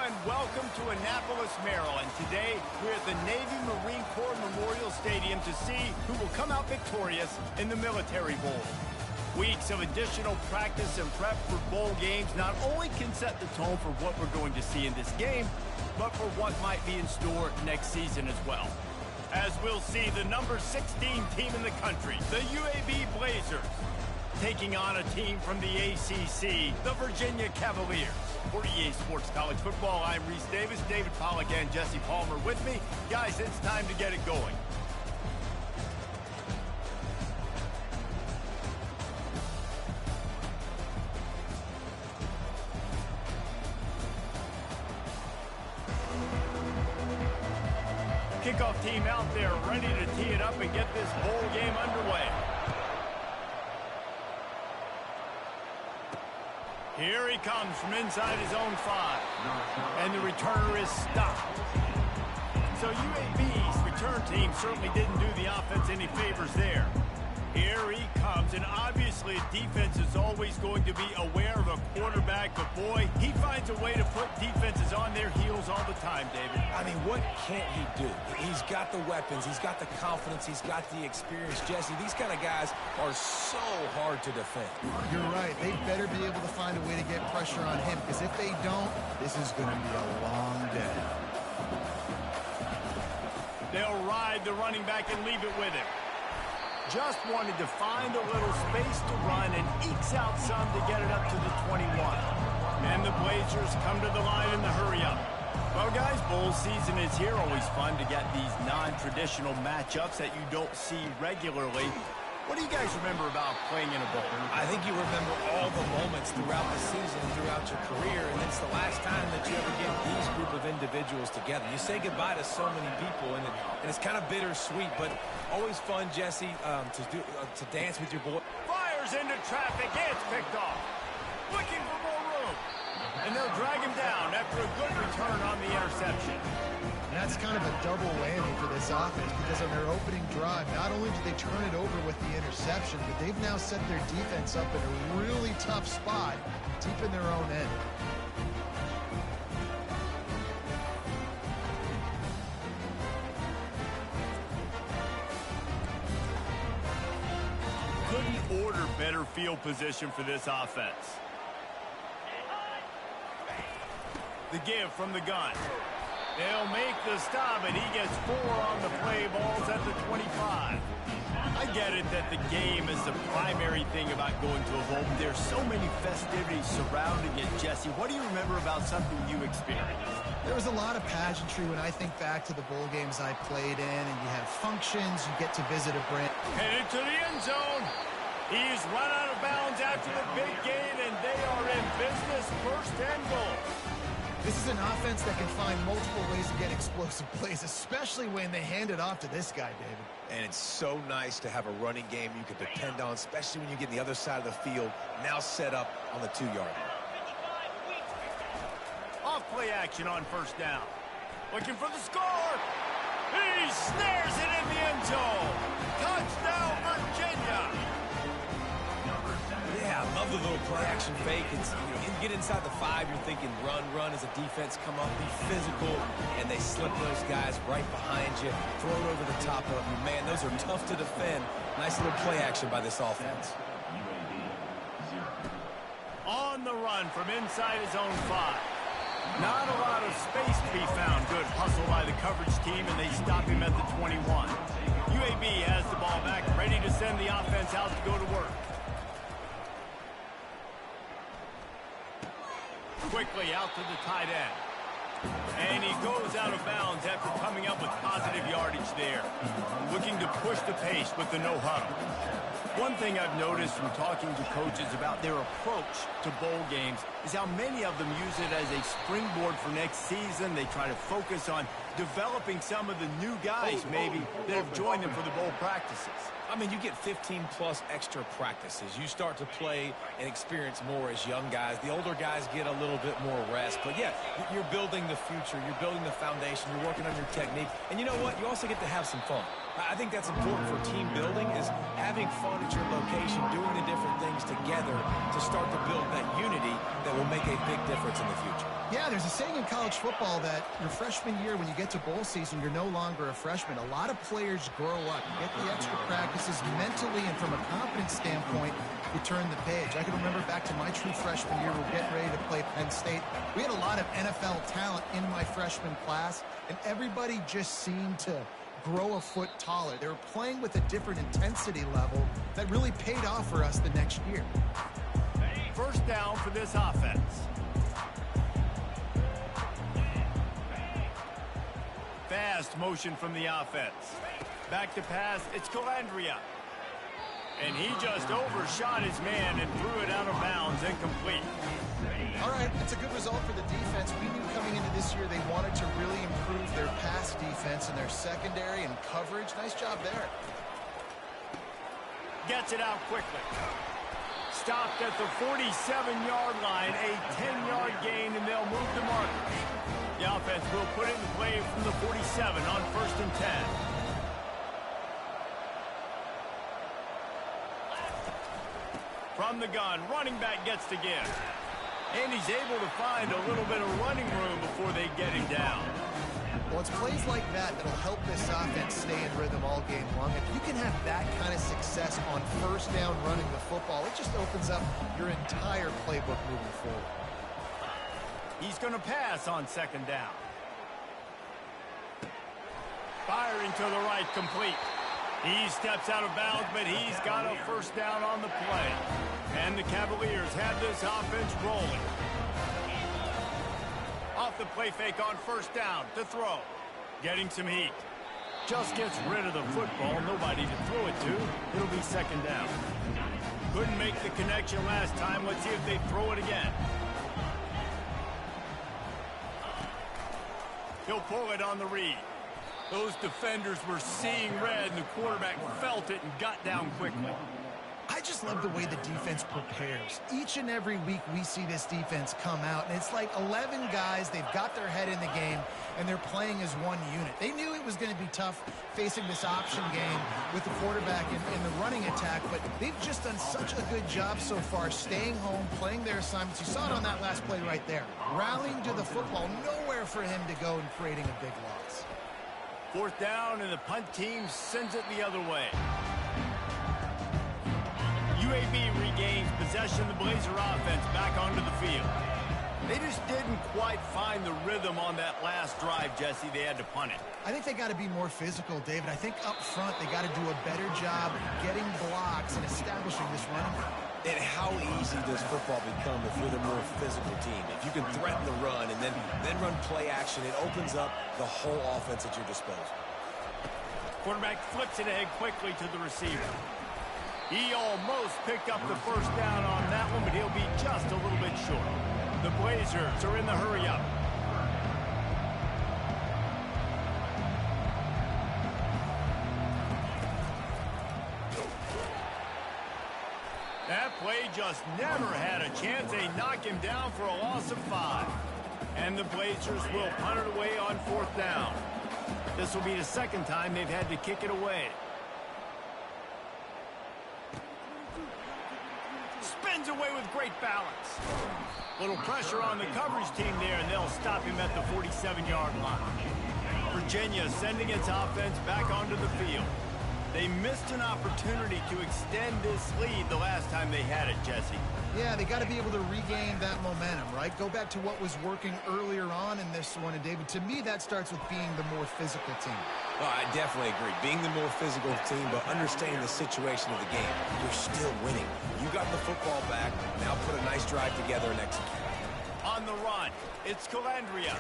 and welcome to Annapolis, Maryland. Today, we're at the Navy Marine Corps Memorial Stadium to see who will come out victorious in the Military Bowl. Weeks of additional practice and prep for bowl games not only can set the tone for what we're going to see in this game, but for what might be in store next season as well. As we'll see, the number 16 team in the country, the UAB Blazers, taking on a team from the ACC, the Virginia Cavaliers. For EA Sports College Football, I'm Reese Davis, David Pollack, and Jesse Palmer with me. Guys, it's time to get it going. Kickoff team out there ready to tee it up and get this bowl game underway. Here he comes from inside his own 5. And the returner is stopped. So UAB's return team certainly didn't do the offense any favors there. Here he comes, and obviously defense is always going to be aware of a quarterback, but boy, he finds a way to put defenses on their heels all the time, David. I mean, what can't he do? He's got the weapons, he's got the confidence, he's got the experience. Jesse, these kind of guys are so hard to defend. You're right. They better be able to find a way to get pressure on him, because if they don't, this is going to be a long day. They'll ride the running back and leave it with him. Just wanted to find a little space to run and ekes out some to get it up to the 21. And the Blazers come to the line in the hurry-up. Well, guys, bowl season is here. Always fun to get these non-traditional matchups that you don't see regularly. What do you guys remember about playing in a bowl? I think you remember all the moments throughout the season, throughout your career, and it's the last time that you ever get these group of individuals together. You say goodbye to so many people, and it's kind of bittersweet, but always fun, Jesse, to dance with your boy. Fires into traffic, it's picked off. Looking for more room. And they'll drag him down after a good return on the interception. And that's kind of a double whammy for this offense, because on their opening drive, not only did they turn it over with the interception, but they've now set their defense up in a really tough spot deep in their own end. Couldn't order better field position for this offense. The give from the gun. They'll make the stop, and he gets 4 on the play. Balls at the 25. I get it that the game is the primary thing about going to a bowl, but there's so many festivities surrounding it. Jesse, what do you remember about something you experienced? There was a lot of pageantry when I think back to the bowl games I played in, and you have functions, you get to visit a brand. Headed to the end zone. He's run out of bounds after the big gain, and they are in business, first and goal. This is an offense that can find multiple ways to get explosive plays, especially when they hand it off to this guy, David. And it's so nice to have a running game you can depend on, especially when you get the other side of the field, now set up on the 2-yard line. Off play action on first down. Looking for the score. He snares it in the end zone. Touchdown, Virginia. Yeah, I love the little play action fake. It's, you get inside the 5, you're thinking run as a defense, come up, be physical, and they slip those guys right behind you, throw it over the top of you. Man, those are tough to defend. Nice little play action by this offense. On the run from inside his own 5. Not a lot of space to be found. Good hustle by the coverage team, and they stop him at the 21. UAB has the ball back, ready to send the offense out to go to work. Quickly out to the tight end. And he goes out of bounds after coming up with positive yardage there. Looking to push the pace with the no huddle. One thing I've noticed from talking to coaches about their approach to bowl games is how many of them use it as a springboard for next season. They try to focus on developing some of the new guys maybe that have joined them for the bowl practices. I mean, you get 15-plus extra practices. You start to play and experience more as young guys. The older guys get a little bit more rest. But, yeah, you're building the future. You're building the foundation. You're working on your technique. And you know what? You also get to have some fun. I think that's important for team building, is having fun at your location, doing the different things together to start to build that unity that will make a big difference in the future. Yeah, there's a saying in college football that your freshman year, when you get to bowl season, you're no longer a freshman. A lot of players grow up, get the extra practices mentally, and from a confidence standpoint, you turn the page. I can remember back to my true freshman year, we're getting ready to play Penn State. We had a lot of NFL talent in my freshman class, and everybody just seemed to grow a foot taller. They were playing with a different intensity level that really paid off for us the next year. First down for this offense. Fast motion from the offense. Back to pass, it's Calandria. And he just overshot his man and threw it out of bounds, incomplete. All right, that's a good result for the defense. We knew coming into this year they wanted to really improve their pass defense and their secondary and coverage. Nice job there. Gets it out quickly. Stopped at the 47-yard line, a 10-yard gain, and they'll move the markers. The offense will put it in play from the 47 on 1st and 10. From the gun, running back gets to give. And he's able to find a little bit of running room before they get him down. Well, it's plays like that that'll help this offense stay in rhythm all game long. If you can have that kind of success on first down running the football, it just opens up your entire playbook moving forward. He's going to pass on 2nd down. Firing to the right, complete. He steps out of bounds, but he's got a 1st down on the play. And the Cavaliers have this offense rolling. Off the play fake on 1st down to throw. Getting some heat. Just gets rid of the football. Nobody to throw it to. It'll be 2nd down. Couldn't make the connection last time. Let's see if they throw it again. He'll pull it on the read. Those defenders were seeing red, and the quarterback felt it and got down quickly. I just love the way the defense prepares. Each and every week we see this defense come out, and it's like 11 guys. They've got their head in the game, and they're playing as one unit. They knew it was going to be tough facing this option game with the quarterback in the running attack, but they've just done such a good job so far staying home, playing their assignments. You saw it on that last play right there. Rallying to the football, nowhere for him to go and creating a big loss. 4th down, and the punt team sends it the other way. UAB regains possession of the Blazer offense back onto the field. They just didn't quite find the rhythm on that last drive, Jesse. They had to punt it. I think they got to be more physical, David. I think up front they got to do a better job getting blocks and establishing this running game. And how easy does football become if you're the more physical team? If you can threaten the run and then run play action, it opens up the whole offense at your disposal. Quarterback flips it ahead quickly to the receiver. He almost picked up the 1st down on that one, but he'll be just a little bit short. The Blazers are in the hurry-up. That play just never had a chance. They knock him down for a loss of 5. And the Blazers will punt it away on 4th down. This will be the 2nd time they've had to kick it away. Spins away with great balance. Little pressure on the coverage team there, and they'll stop him at the 47-yard line. Virginia sending its offense back onto the field. They missed an opportunity to extend this lead the last time they had it, Jesse. Yeah, they got to be able to regain that momentum, right? Go back to what was working earlier on in this one. And, David, to me, that starts with being the more physical team. Oh, I definitely agree. Being the more physical team, but understanding the situation of the game. You're still winning. You got the football back. Now put a nice drive together and execute. On the run, it's Calandria.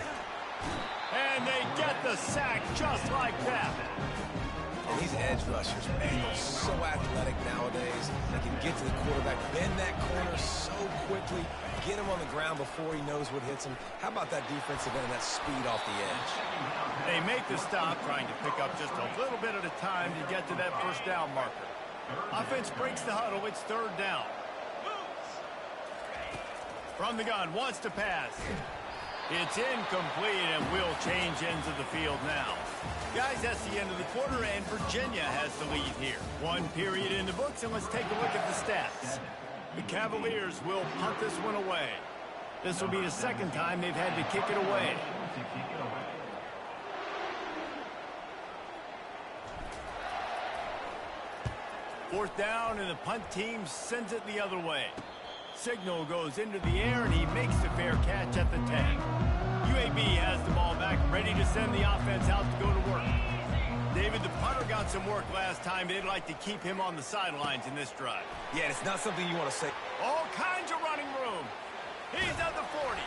And they get the sack just like that. And these edge rushers, man, they're so athletic nowadays. They can get to the quarterback, bend that corner so quickly, get him on the ground before he knows what hits him. How about that defensive end and that speed off the edge? They make the stop, trying to pick up just a little bit at a time to get to that 1st down marker. Offense breaks the huddle. It's 3rd down. From the gun, wants to pass. It's incomplete, and will change ends of the field now. Guys, that's the end of the quarter, and Virginia has the lead here. 1 period in the books, and let's take a look at the stats. The Cavaliers will punt this one away. This will be the second time they've had to kick it away. Fourth down, and the punt team sends it the other way. Signal goes into the air, and he makes the fair catch at the 10. UAB has the ball back, ready to send the offense out to go to work. David, the punter got some work last time. They'd like to keep him on the sidelines in this drive. Yeah, it's not something you want to say. All kinds of running room. He's at the 40.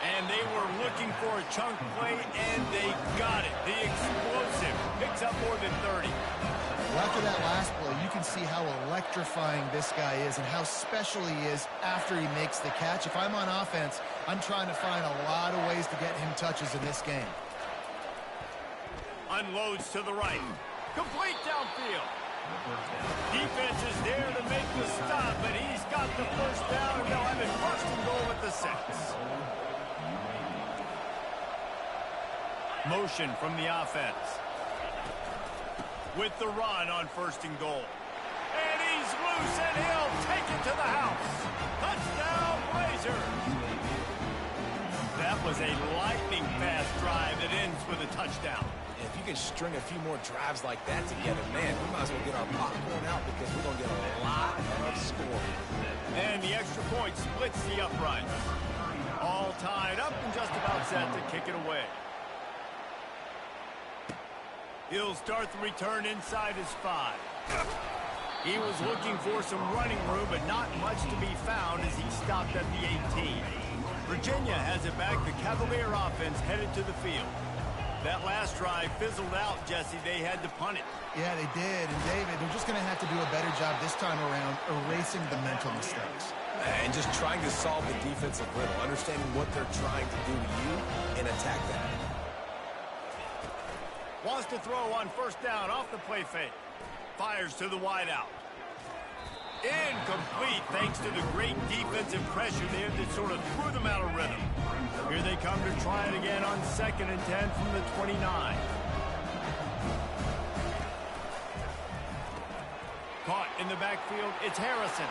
And they were looking for a chunk play, and they got it. The explosive picks up more than 30. Well, after that last play, you can see how electrifying this guy is and how special he is after he makes the catch. If I'm on offense, I'm trying to find a lot of ways to get him touches in this game. Unloads to the right. Complete downfield. Defense is there to make the stop, but he's got the first down, and they'll have it first and goal at the 6. Motion from the offense. With the run on first and goal. And he's loose, and he'll take it to the house. Touchdown, Blazers. That was a lightning-fast drive that ends with a touchdown. If you can string a few more drives like that together, man, we might as well get our popcorn out because we're going to get a lot of scoring. And the extra point splits the upright. All tied up and just about set to kick it away. He'll start the return inside his 5. He was looking for some running room, but not much to be found as he stopped at the 18. Virginia has it back. The Cavalier offense headed to the field. That last drive fizzled out, Jesse. They had to punt it. Yeah, they did. And, David, they're just going to have to do a better job this time around erasing the mental mistakes. And just trying to solve the defensive riddle, understanding what they're trying to do to you, and attack that. Wants to throw on first down off the play fake. Fires to the wideout. Incomplete thanks to the great defensive pressure there that sort of threw them out of rhythm. Here they come to try it again on 2nd and 10 from the 29. Caught in the backfield, it's Harrison.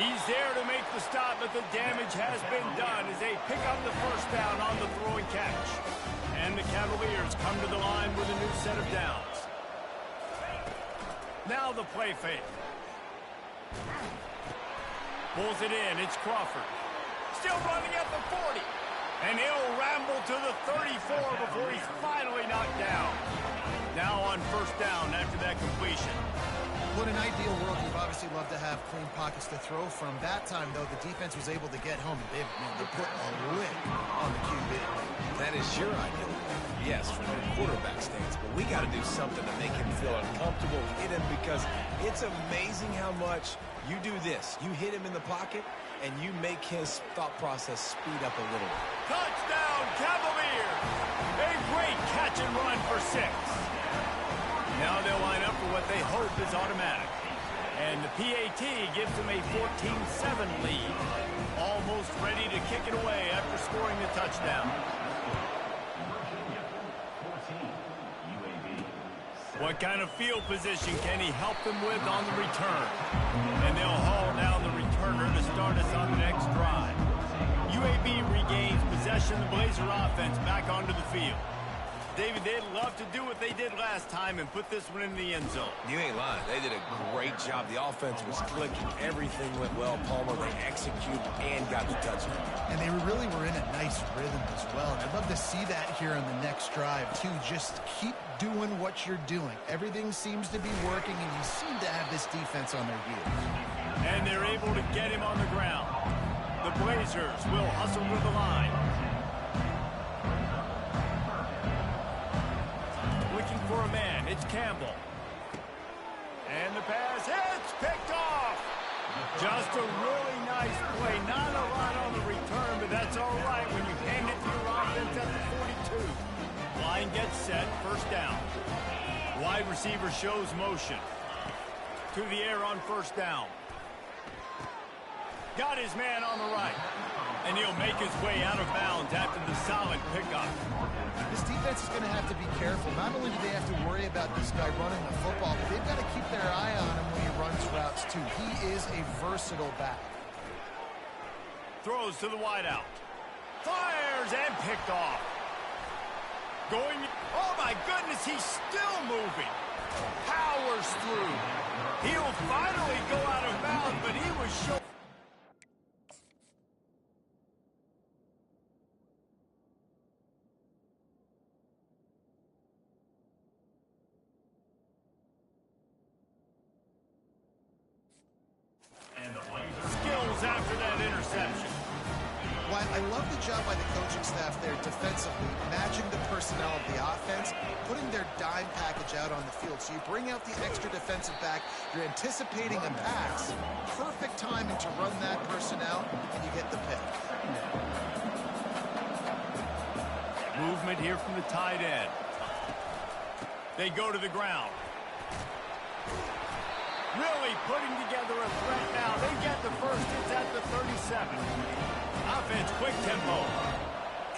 He's there to make the stop, but the damage has been done as they pick up the first down on the throwing catch. And the Cavaliers come to the line with a new set of downs. Now the play fake. Pulls it in. It's Crawford. Still running at the 40. And he'll ramble to the 34 before he's finally knocked down. Now on first down after that completion. Well, in an ideal world, you'd obviously love to have clean pockets to throw from. That time, though, the defense was able to get home. They put a lick on the QB. That is your ideal. Yes, from a quarterback stance, but we got to do something to make him feel uncomfortable, hit him, because it's amazing how much you do this. You hit him in the pocket, and you make his thought process speed up a little bit. Touchdown, Cavaliers! A great catch and run for 6. Now they'll line up for what they hope is automatic. And the PAT gives them a 14-7 lead. Almost ready to kick it away after scoring the touchdown. What kind of field position can he help them with on the return? And they'll haul down the returner to start us on the next drive. UAB regains possession of the Blazer offense back onto the field. David, they'd love to do what they did last time and put this one in the end zone. You ain't lying. They did a great job. The offense was clicking. Everything went well. Palmer, they executed and got the touchdown. And they really were in a nice rhythm as well. And I'd love to see that here on the next drive, too. Just keep doing what you're doing. Everything seems to be working, and you seem to have this defense on their heels. And they're able to get him on the ground. The Blazers will hustle to the line. Looking for a man. It's Campbell. And the pass, it's picked off. Just a really nice play. Not a lot on the return, but that's all right when you hand it to your offense at the 42. Line gets set, first down. Wide receiver shows motion. To the air on first down. Got his man on the right. And he'll make his way out of bounds after the solid pickup. This defense is going to have to be careful. Not only do they have to worry about this guy running the football, but they've got to keep their eye on him when he runs routes too. He is a versatile back. Throws to the wideout. Fires and picked off. Going, oh my goodness, he's still moving. Powers through. He'll finally go out of bounds, but he was showing. Skills after that interception. Well, I love the job by the coaching staff there defensively, matching the personnel of the offense, putting their dime package out on the field. So you bring out the extra defensive back, you're anticipating a pass, perfect timing to run that personnel, and you get the pick. Movement here from the tight end. They go to the ground. Really putting together a threat now. They get the first. It's at the 37. Offense, quick tempo.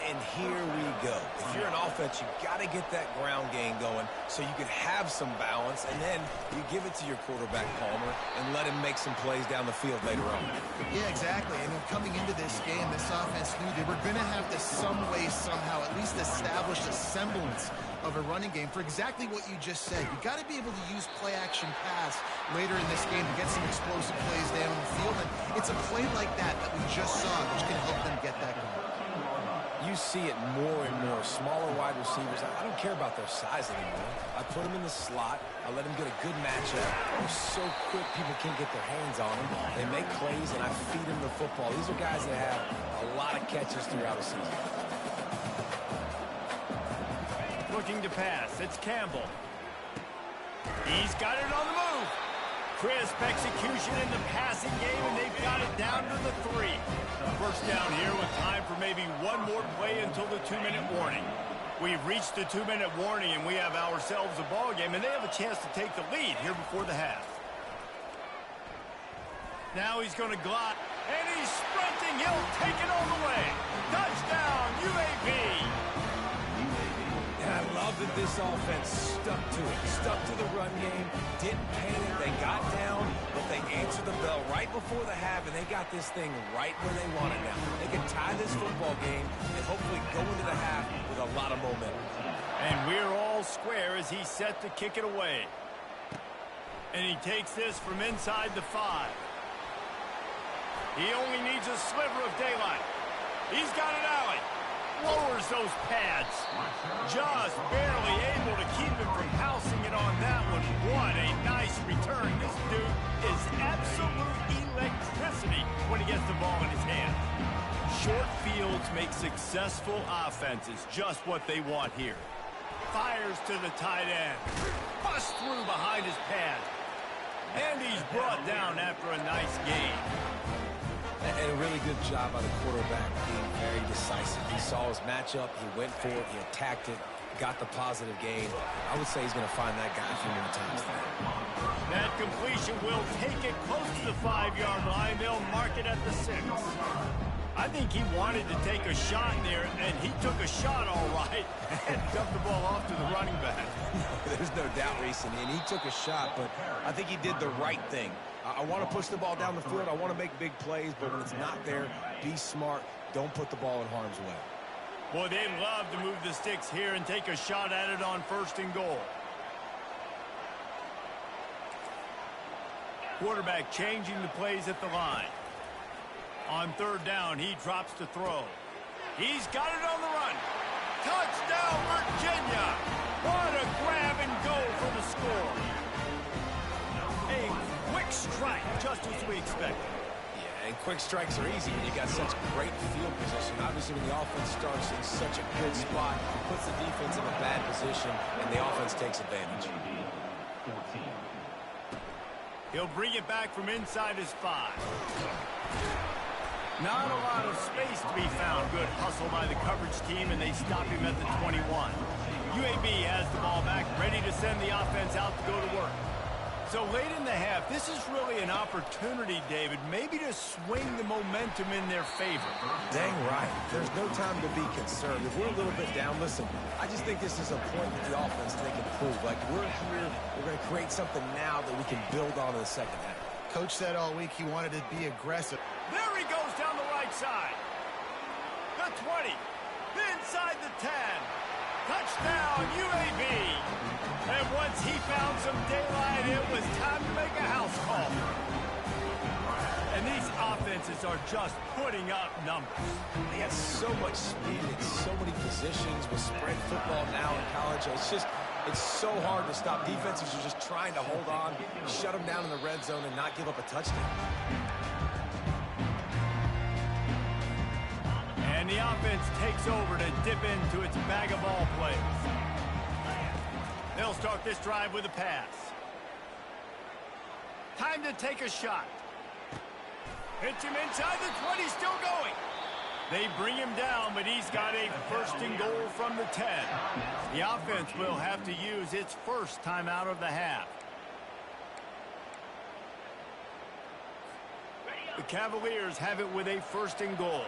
And here we go. If you're an offense, you got to get that ground game going so you can have some balance, and then you give it to your quarterback, Palmer, and let him make some plays down the field later on. Yeah, exactly. And coming into this game, this offense knew they were going to have to some way, somehow, at least establish a semblance of a running game for exactly what you just said. You got to be able to use play-action pass later in this game to get some explosive plays down the field. And it's a play like that we just saw, which can help them get that going. You see it more and more. Smaller wide receivers, I don't care about their size anymore. I put them in the slot. I let them get a good matchup. They're so quick, people can't get their hands on them. They make plays, and I feed them the football. These are guys that have a lot of catches throughout the season. Looking to pass. It's Campbell. He's got it on the move. Crisp execution in the passing game, and they've got it down to the 3. First down here with time for maybe one more play until the 2-minute warning. We've reached the 2-minute warning, and we have ourselves a ball game, and they have a chance to take the lead here before the half. Now he's going to glide, and he's sprinting. He'll take it all the way. Touchdown, UAB. And I love that this offense stuck to it, stuck to the run game, didn't panic, they got down, but they answered the bell right before the half, and they got this thing right where they want it now. They can tie this football game and hopefully go into the half with a lot of momentum. And we're all square as he's set to kick it away. And he takes this from inside the 5. He only needs a sliver of daylight. He's got an alley. Lowers those pads. Just barely able to keep him from housing it on that one. What a nice return. This dude is absolute electricity when he gets the ball in his hand. Short fields make successful offenses just what they want here. Fires to the tight end. Busts through behind his pad. And he's brought down after a nice gain. And a really good job by the quarterback being very decisive. He saw his matchup, he went for it, he attacked it, got the positive gain. I would say he's going to find that guy a few more times today. That completion will take it close to the 5-yard line. They'll mark it at the 6. I think he wanted to take a shot there, and he took a shot all right and dumped the ball off to the running back. There's no doubt, Reese, and he took a shot, but I think he did the right thing. I want to push the ball down the field. I want to make big plays, but when it's not there, be smart. Don't put the ball in harm's way. Boy, they'd love to move the sticks here and take a shot at it on 1st and goal. Quarterback changing the plays at the line. On 3rd down, he drops to throw. He's got it on the run. Touchdown, Virginia! What a grab and go for the score. A quick strike, just as we expected. Yeah, and quick strikes are easy when you got such great field position. Obviously, when the offense starts in such a good spot, puts the defense in a bad position, and the offense takes advantage. He'll bring it back from inside his 5. Not a lot of space to be found. Good hustle by the coverage team, and they stop him at the 21. UAB has the ball back, ready to send the offense out to go to work. So late in the half, this is really an opportunity, David, maybe to swing the momentum in their favor. Dang right. There's no time to be concerned. If we're a little bit down, listen, I just think this is a point that the offense they can prove. Like, we're here, we're going to create something now that we can build on in the second half. Coach said all week he wanted to be aggressive. There he goes down the right side. The 20. Inside the 10. Touchdown, UAB. And once he found some daylight, it was time to make a house call. And these offenses are just putting up numbers. They have so much speed in so many positions with spread football now in college. It's so hard to stop. Defenses are just trying to hold on, shut them down in the red zone, and not give up a touchdown. And the offense takes over to dip into its bag of ball plays. They'll start this drive with a pass. Time to take a shot. Hits him inside the 20, still going. They bring him down, but he's got a first and goal from the 10. The offense will have to use its first timeout of the half. The Cavaliers have it with a first and goal.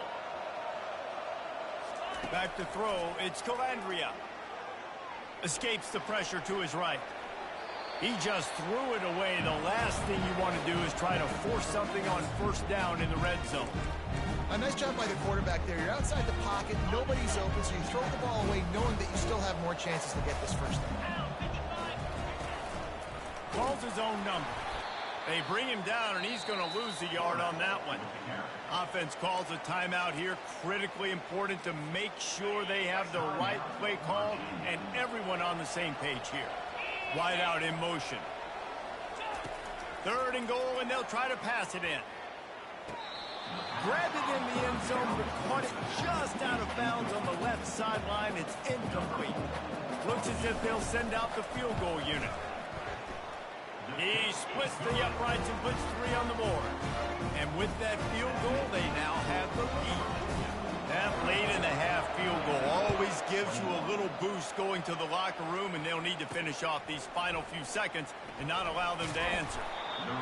Back to throw, it's Calandria. Escapes the pressure to his right. He just threw it away. The last thing you want to do is try to force something on first down in the red zone. A nice job by the quarterback there. You're outside the pocket, nobody's open, so you throw the ball away knowing that you still have more chances to get this first down. Calls his own number. They bring him down, and he's going to lose a yard on that one. Offense calls a timeout here. Critically important to make sure they have the right play call and everyone on the same page here. Wide out in motion. Third and goal, and they'll try to pass it in. Grabbed it in the end zone, but caught it just out of bounds on the left sideline. It's incomplete. Looks as if they'll send out the field goal unit. He splits the uprights and puts 3 on the board. And with that field goal, they now have the lead. That late in the half field goal always gives you a little boost going to the locker room, and they'll need to finish off these final few seconds and not allow them to answer.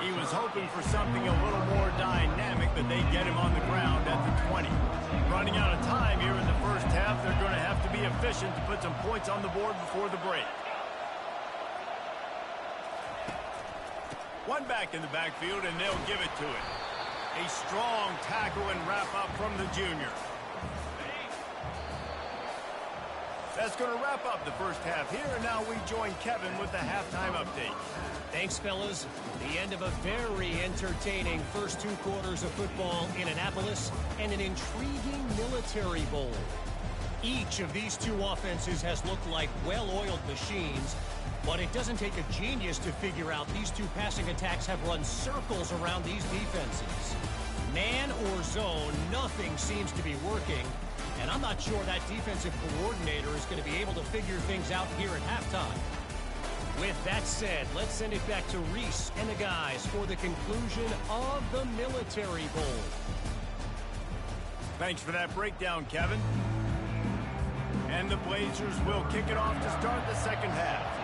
He was hoping for something a little more dynamic, but they get him on the ground at the 20. Running out of time here in the first half, they're going to have to be efficient to put some points on the board before the break. One back in the backfield, and they'll give it to it. A strong tackle and wrap up from the junior. That's going to wrap up the first half here, and now we join Kevin with the halftime update. Thanks, fellas. The end of a very entertaining first 2 quarters of football in Annapolis and an intriguing military bowl. Each of these 2 offenses has looked like well-oiled machines, but it doesn't take a genius to figure out these 2 passing attacks have run circles around these defenses. Man or zone, nothing seems to be working. And I'm not sure that defensive coordinator is going to be able to figure things out here at halftime. With that said, let's send it back to Reese and the guys for the conclusion of the Military Bowl. Thanks for that breakdown, Kevin. And the Blazers will kick it off to start the second half.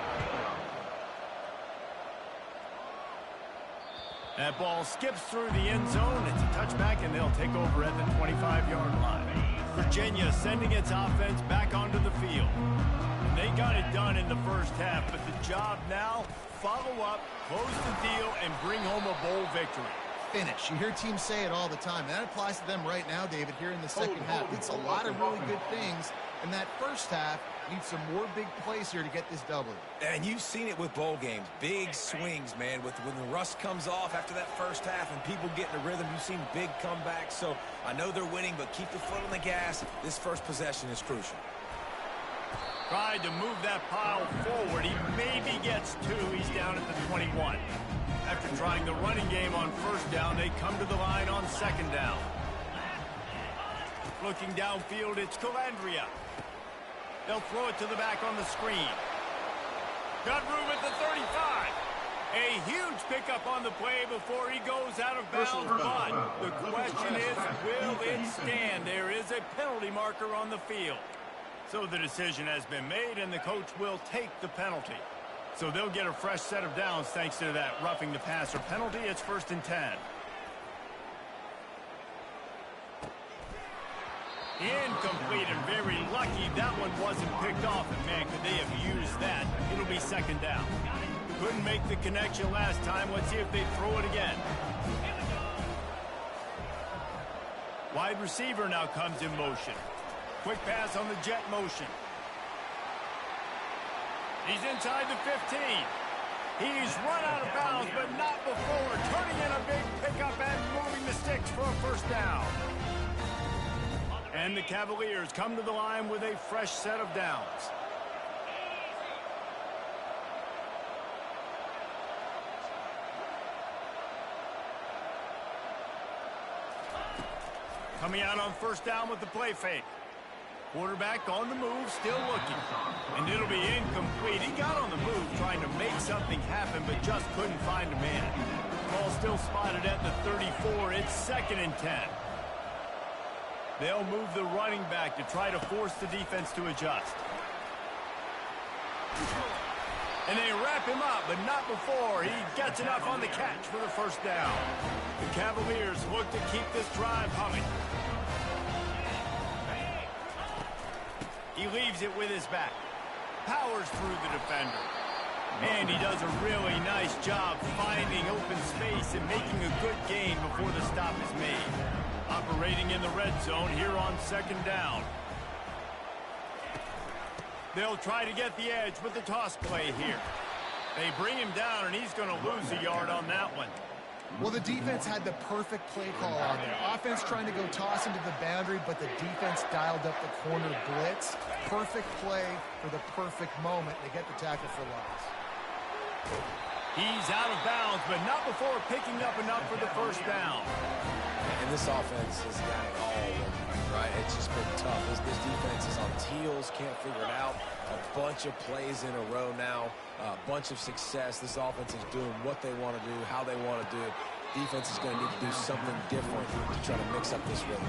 That ball skips through the end zone. It's a touchback, and they'll take over at the 25-yard line. Virginia sending its offense back onto the field. And they got it done in the first half, but the job now, follow up, close the deal, and bring home a bowl victory. Finish. You hear teams say it all the time. That applies to them right now, David, here in the second half. It's a lot of really good things. And that first half needs some more big plays here to get this W. And you've seen it with bowl games. Big swings, man. When the rust comes off after that first half and people get in a rhythm, you've seen big comebacks. So I know they're winning, but keep the foot on the gas. This first possession is crucial. Tried to move that pile forward. He maybe gets 2. He's down at the 21. After trying the running game on first down, they come to the line on second down. Looking downfield, it's Calandria. They'll throw it to the back on the screen. Got room at the 35. A huge pickup on the play before he goes out of bounds, but the question is, will it stand? There is a penalty marker on the field. So the decision has been made, and the coach will take the penalty. So they'll get a fresh set of downs thanks to that roughing the passer penalty. It's 1st and 10. Incomplete, and very lucky that one wasn't picked off. And man, could they have used that? It'll be second down. Couldn't make the connection last time. Let's see if they throw it again. Wide receiver now comes in motion. Quick pass on the jet motion. He's inside the 15. He's run out of bounds, but not before turning in a big pickup and moving the sticks for a first down. And the Cavaliers come to the line with a fresh set of downs. Coming out on first down with the play fake. Quarterback on the move, still looking. And it'll be incomplete. He got on the move trying to make something happen, but just couldn't find a man. Ball still spotted at the 34. It's 2nd and 10. They'll move the running back to try to force the defense to adjust. And they wrap him up, but not before he gets enough on the catch for the first down. The Cavaliers look to keep this drive humming. He leaves it with his back. Powers through the defender. And he does a really nice job finding open space and making a good gain before the stop is made. Operating in the red zone here on 2nd down. They'll try to get the edge with the toss play here. They bring him down, and he's going to lose a yard on that one. Well, the defense had the perfect play call on there. Offense trying to go toss into the boundary, but the defense dialed up the corner blitz. Perfect play for the perfect moment. They get the tackle for loss. He's out of bounds, but not before picking up enough for the first down. And this offense has got it all, right? It's just been tough. This defense is on heels, can't figure it out. A bunch of plays in a row now, a bunch of success. This offense is doing what they want to do, how they want to do it. Defense is going to need to do something different to try to mix up this rhythm.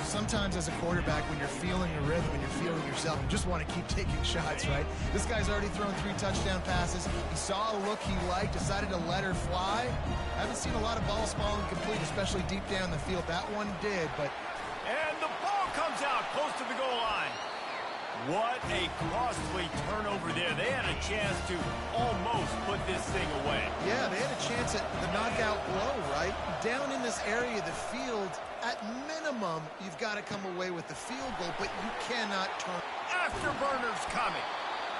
Sometimes as a quarterback, when you're feeling the rhythm, when you're feeling yourself, you just want to keep taking shots, right? This guy's already thrown 3 touchdown passes. He saw a look he liked, decided to let her fly. Haven't seen a lot of balls falling complete, especially deep down the field. That one did, but... And the ball comes out close to the goal line. What a costly turnover there. They had a chance to almost put this thing away. Yeah, they had a chance at the knockout blow, right? Down in this area of the field, at minimum, you've got to come away with the field goal, but you cannot turn. Afterburners coming.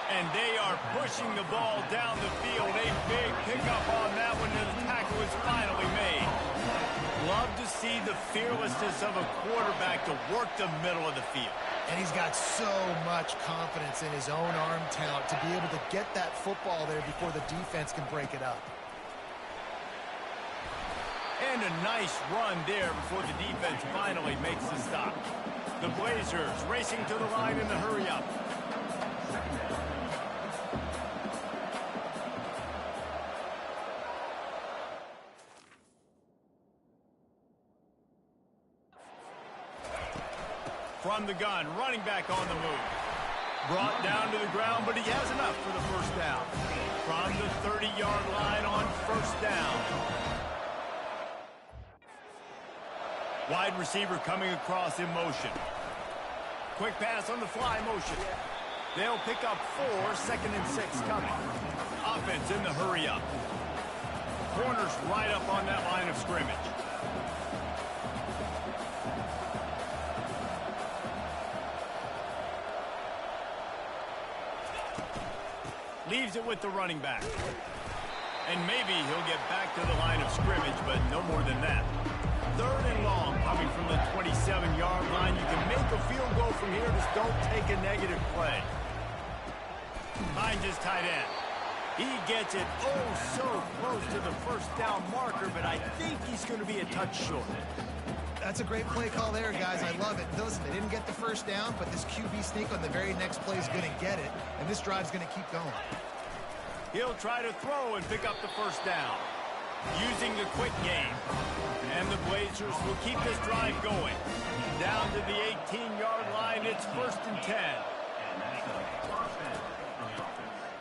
And they are pushing the ball down the field. A big pickup on that one, and the tackle is finally made. Love to see the fearlessness of a quarterback to work the middle of the field. And he's got so much confidence in his own arm talent to be able to get that football there before the defense can break it up. And a nice run there before the defense finally makes the stop. The Blazers racing to the line in the hurry-up. From the gun, running back on the move. Brought down to the ground, but he has enough for the first down. From the 30-yard line on first down. Wide receiver coming across in motion. Quick pass on the fly motion. They'll pick up 4, 2nd and 6 coming. Offense in the hurry-up. Corners right up on that line of scrimmage. Leaves it with the running back. And maybe he'll get back to the line of scrimmage, but no more than that. 3rd and long coming from the 27-yard line. You can make a field goal from here. Just don't take a negative play. Finds his tight end. He gets it so close to the first down marker, but I think he's going to be a touch short. That's a great play call there, guys. I love it. Listen, they didn't get the first down, but this QB sneak on the very next play is going to get it, and this drive's going to keep going. He'll try to throw and pick up the first down, using the quick game. And the Blazers will keep this drive going. Down to the 18-yard line, it's 1st and 10.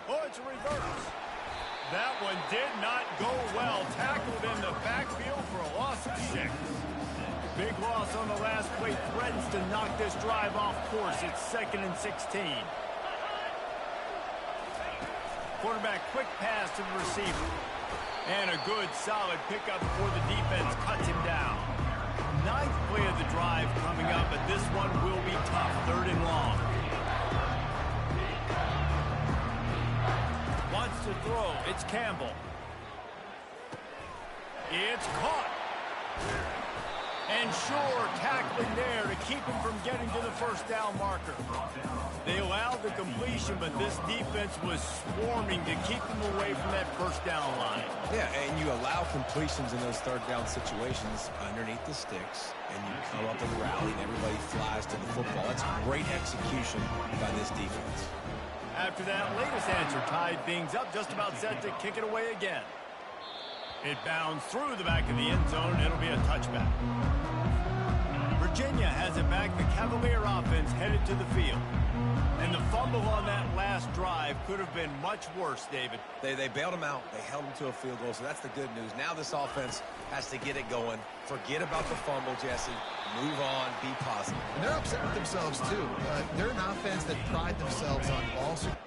Oh, it's a reverse. That one did not go well. Tackled in the backfield for a loss of 6. Big loss on the last play, threatens to knock this drive off course. It's 2nd and 16. Quarterback quick pass to the receiver. And a good solid pickup before the defense cuts him down. ninth play of the drive coming up, but this one will be tough. 3rd and long. Wants to throw. It's Campbell. It's caught. And sure, tackling there to keep him from getting to the first down marker. They allowed the completion, but this defense was swarming to keep them away from that first down line. Yeah, and you allow completions in those 3rd down situations underneath the sticks, and you come up and rally, and everybody flies to the football. That's great execution by this defense. After that latest answer tied things up, just about set to kick it away again. It bounds through the back of the end zone, and it'll be a touchback. Virginia has it back. The Cavalier offense headed to the field. And the fumble on that last drive could have been much worse, David. They bailed him out. They held him to a field goal, so that's the good news. Now this offense has to get it going. Forget about the fumble, Jesse. Move on. Be positive. And they're upset with themselves, too. They're an offense that pride themselves on ball security.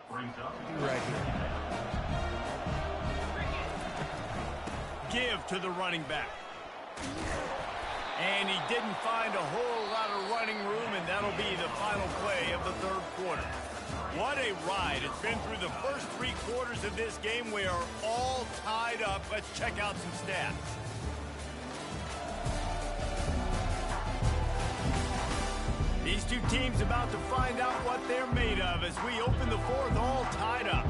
Brings up Right here. Give to the running back. And he didn't find a whole lot of running room, and that'll be the final play of the 3rd quarter. What a ride. It's been through the first 3 quarters of this game. We are all tied up. Let's check out some stats. These two teams about to find out what they're made of as we open the 4th all tied up.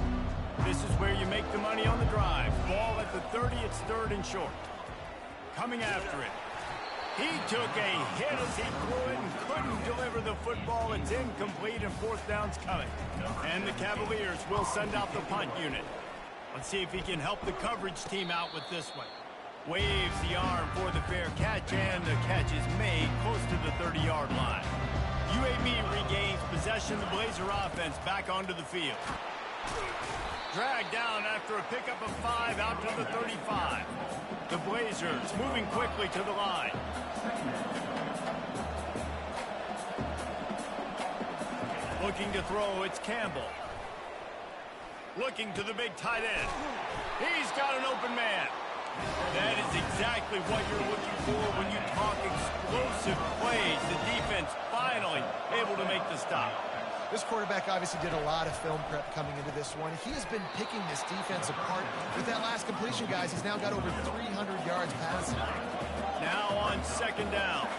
This is where you make the money on the drive. Ball at the 30, it's 3rd and short. Coming after it. He took a hit as he threw it and couldn't deliver the football. It's incomplete and 4th down's coming. And the Cavaliers will send out the punt unit. Let's see if he can help the coverage team out with this one. Waves the arm for the fair catch, and the catch is made close to the 30-yard line. UAB regains possession. The Blazer offense back onto the field. Dragged down after a pickup of 5 out to the 35. The Blazers moving quickly to the line. Looking to throw, it's Campbell. Looking to the big tight end. He's got an open man. That is exactly what you're looking for when you talk explosive plays. The defense finally able to make the stop. This quarterback obviously did a lot of film prep coming into this one. He has been picking this defense apart. With that last completion, guys, he's now got over 300 yards passing. Now on 2nd down.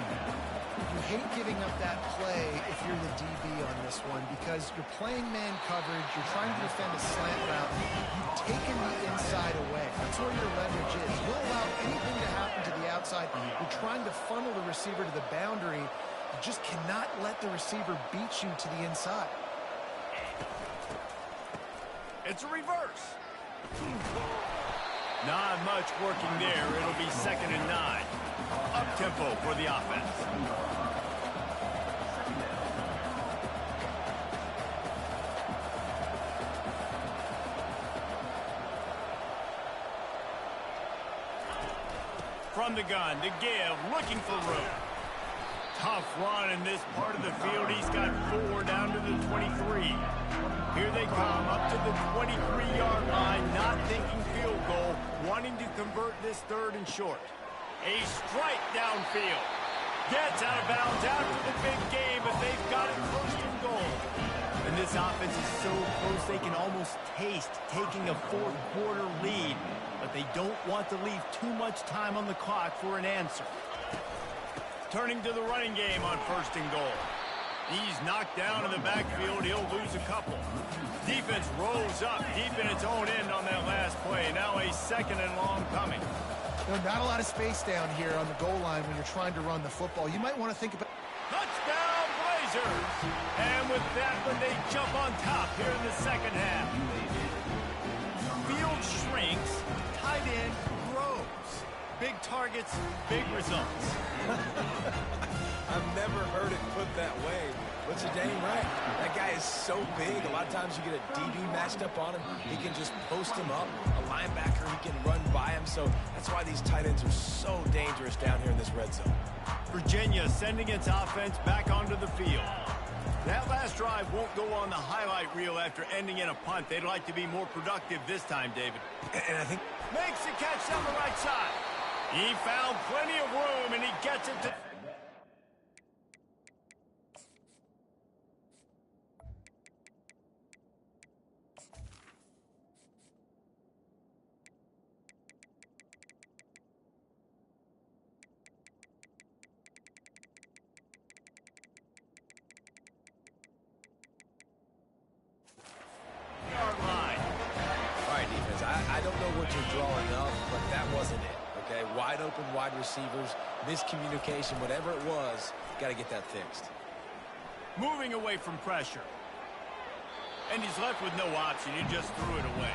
You hate giving up that play if you're the DB on this one because you're playing man coverage, you're trying to defend a slant route, you've taken the inside away. That's where your leverage is. You'll allow anything to happen to the outside. You're trying to funnel the receiver to the boundary. You just cannot let the receiver beat you to the inside. It's a reverse. Not much working there. It'll be 2nd and 9. Up-tempo for the offense. From the gun, to give, looking for room. Tough run in this part of the field. He's got 4 down to the 23. Here they come, up to the 23-yard line, not thinking field goal, wanting to convert this 3rd and short. A strike downfield. Gets out of bounds after the big game, but they've got it 1st and goal. And this offense is so close they can almost taste taking a 4th quarter lead. But they don't want to leave too much time on the clock for an answer. Turning to the running game on 1st and goal. He's knocked down in the backfield. He'll lose a couple. Defense rolls up deep in its own end on that last play. Now a 2nd and long coming. Not a lot of space down here on the goal line when you're trying to run the football. You might want to think about... Touchdown, Blazers! And with that one, they jump on top here in the 2nd half. Field shrinks, tight end grows. Big targets, big results. I've never heard it put that way, but you're dang right. That guy is so big. A lot of times you get a DB matched up on him. He can just post him up. A linebacker, he can run by him. So that's why these tight ends are so dangerous down here in this red zone. Virginia sending its offense back onto the field. That last drive won't go on the highlight reel after ending in a punt. They'd like to be more productive this time, David. And I think... Makes the catch down the right side. He found plenty of room, and he gets it to... I don't know what you're drawing up, but that wasn't it, okay? Wide open wide receivers, miscommunication, whatever it was, got to get that fixed. Moving away from pressure. And he's left with no option. He just threw it away.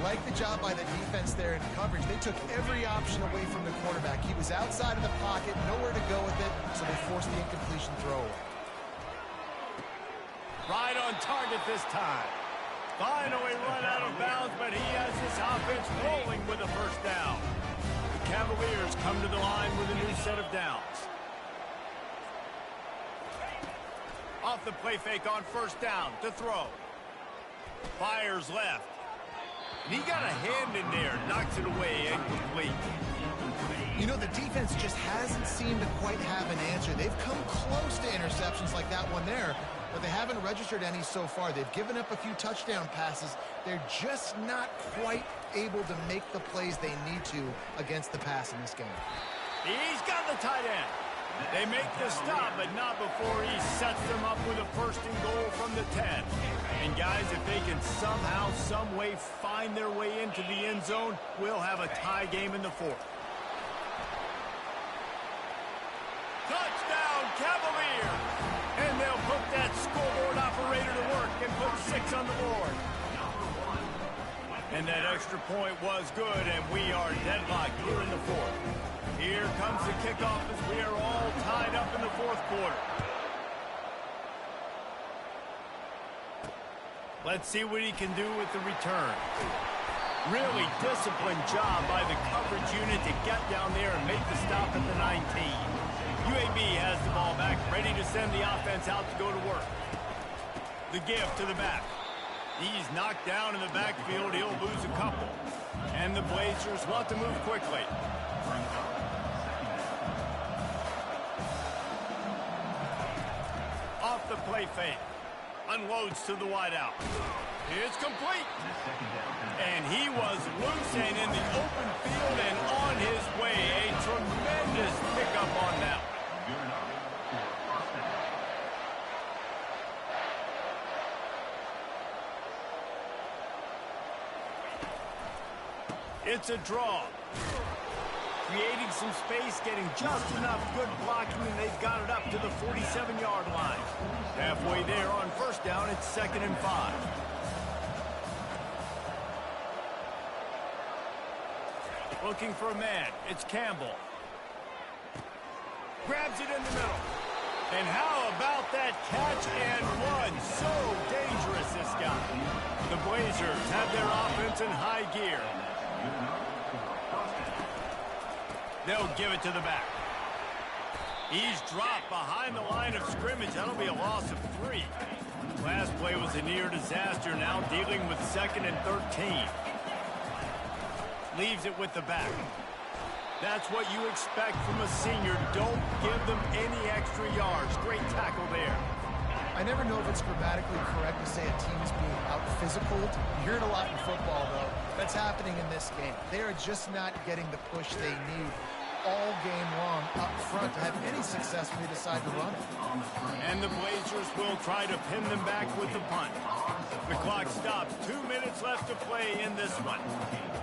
Like the job by the defense there in coverage. They took every option away from the quarterback. He was outside of the pocket, nowhere to go with it, so they forced the incompletion throw. Right on target this time. Finally run out of bounds, but he has this offense rolling with a first down. The Cavaliers come to the line with a new set of downs. Off the play fake on first down to throw. Fires left. And he got a hand in there, knocks it away, incomplete. You know, the defense just hasn't seemed to quite have an answer. They've come close to interceptions like that one there, but they haven't registered any so far. They've given up a few touchdown passes. They're just not quite able to make the plays they need to against the pass in this game. He's got the tight end. They make the stop, but not before he sets them up with a first and goal from the 10. And guys, if they can somehow, some way find their way into the end zone, we'll have a tie game in the fourth. Touchdown, Cavaliers! And they'll put that scoreboard operator to work and put 6 on the board. And that extra point was good, and we are deadlocked here in the fourth. Here comes the kickoff as we are all tied up in the fourth quarter. Let's see what he can do with the return. Really disciplined job by the coverage unit to get down there and make the stop at the 19. UAB has the ball back, ready to send the offense out to go to work. The give to the back. He's knocked down in the backfield. He'll lose a couple. And the Blazers want to move quickly. Off the play fake. Unloads to the wideout. It's complete. And he was loose and in the open field and on his way. A tremendous pickup on that. It's a draw. Creating some space, getting just enough good blocking, and they've got it up to the 47-yard line. Halfway there on first down, it's 2nd and 5. Looking for a man. It's Campbell. Grabs it in the middle. And how about that catch and run? So dangerous, this guy. The Blazers have their offense in high gear. They'll give it to the back. He's dropped behind the line of scrimmage. That'll be a loss of 3. Last play was a near disaster. Now dealing with 2nd and 13. Leaves it with the back. That's what you expect from a senior. Don't give them any extra yards. Great tackle there. I never know if it's grammatically correct to say a team's being out-physical. You hear it a lot in football, though. That's happening in this game. They are just not getting the push they need all game long up front to have any success when they decide to run it. And the Blazers will try to pin them back with the punt. The clock stops. 2 minutes left to play in this one.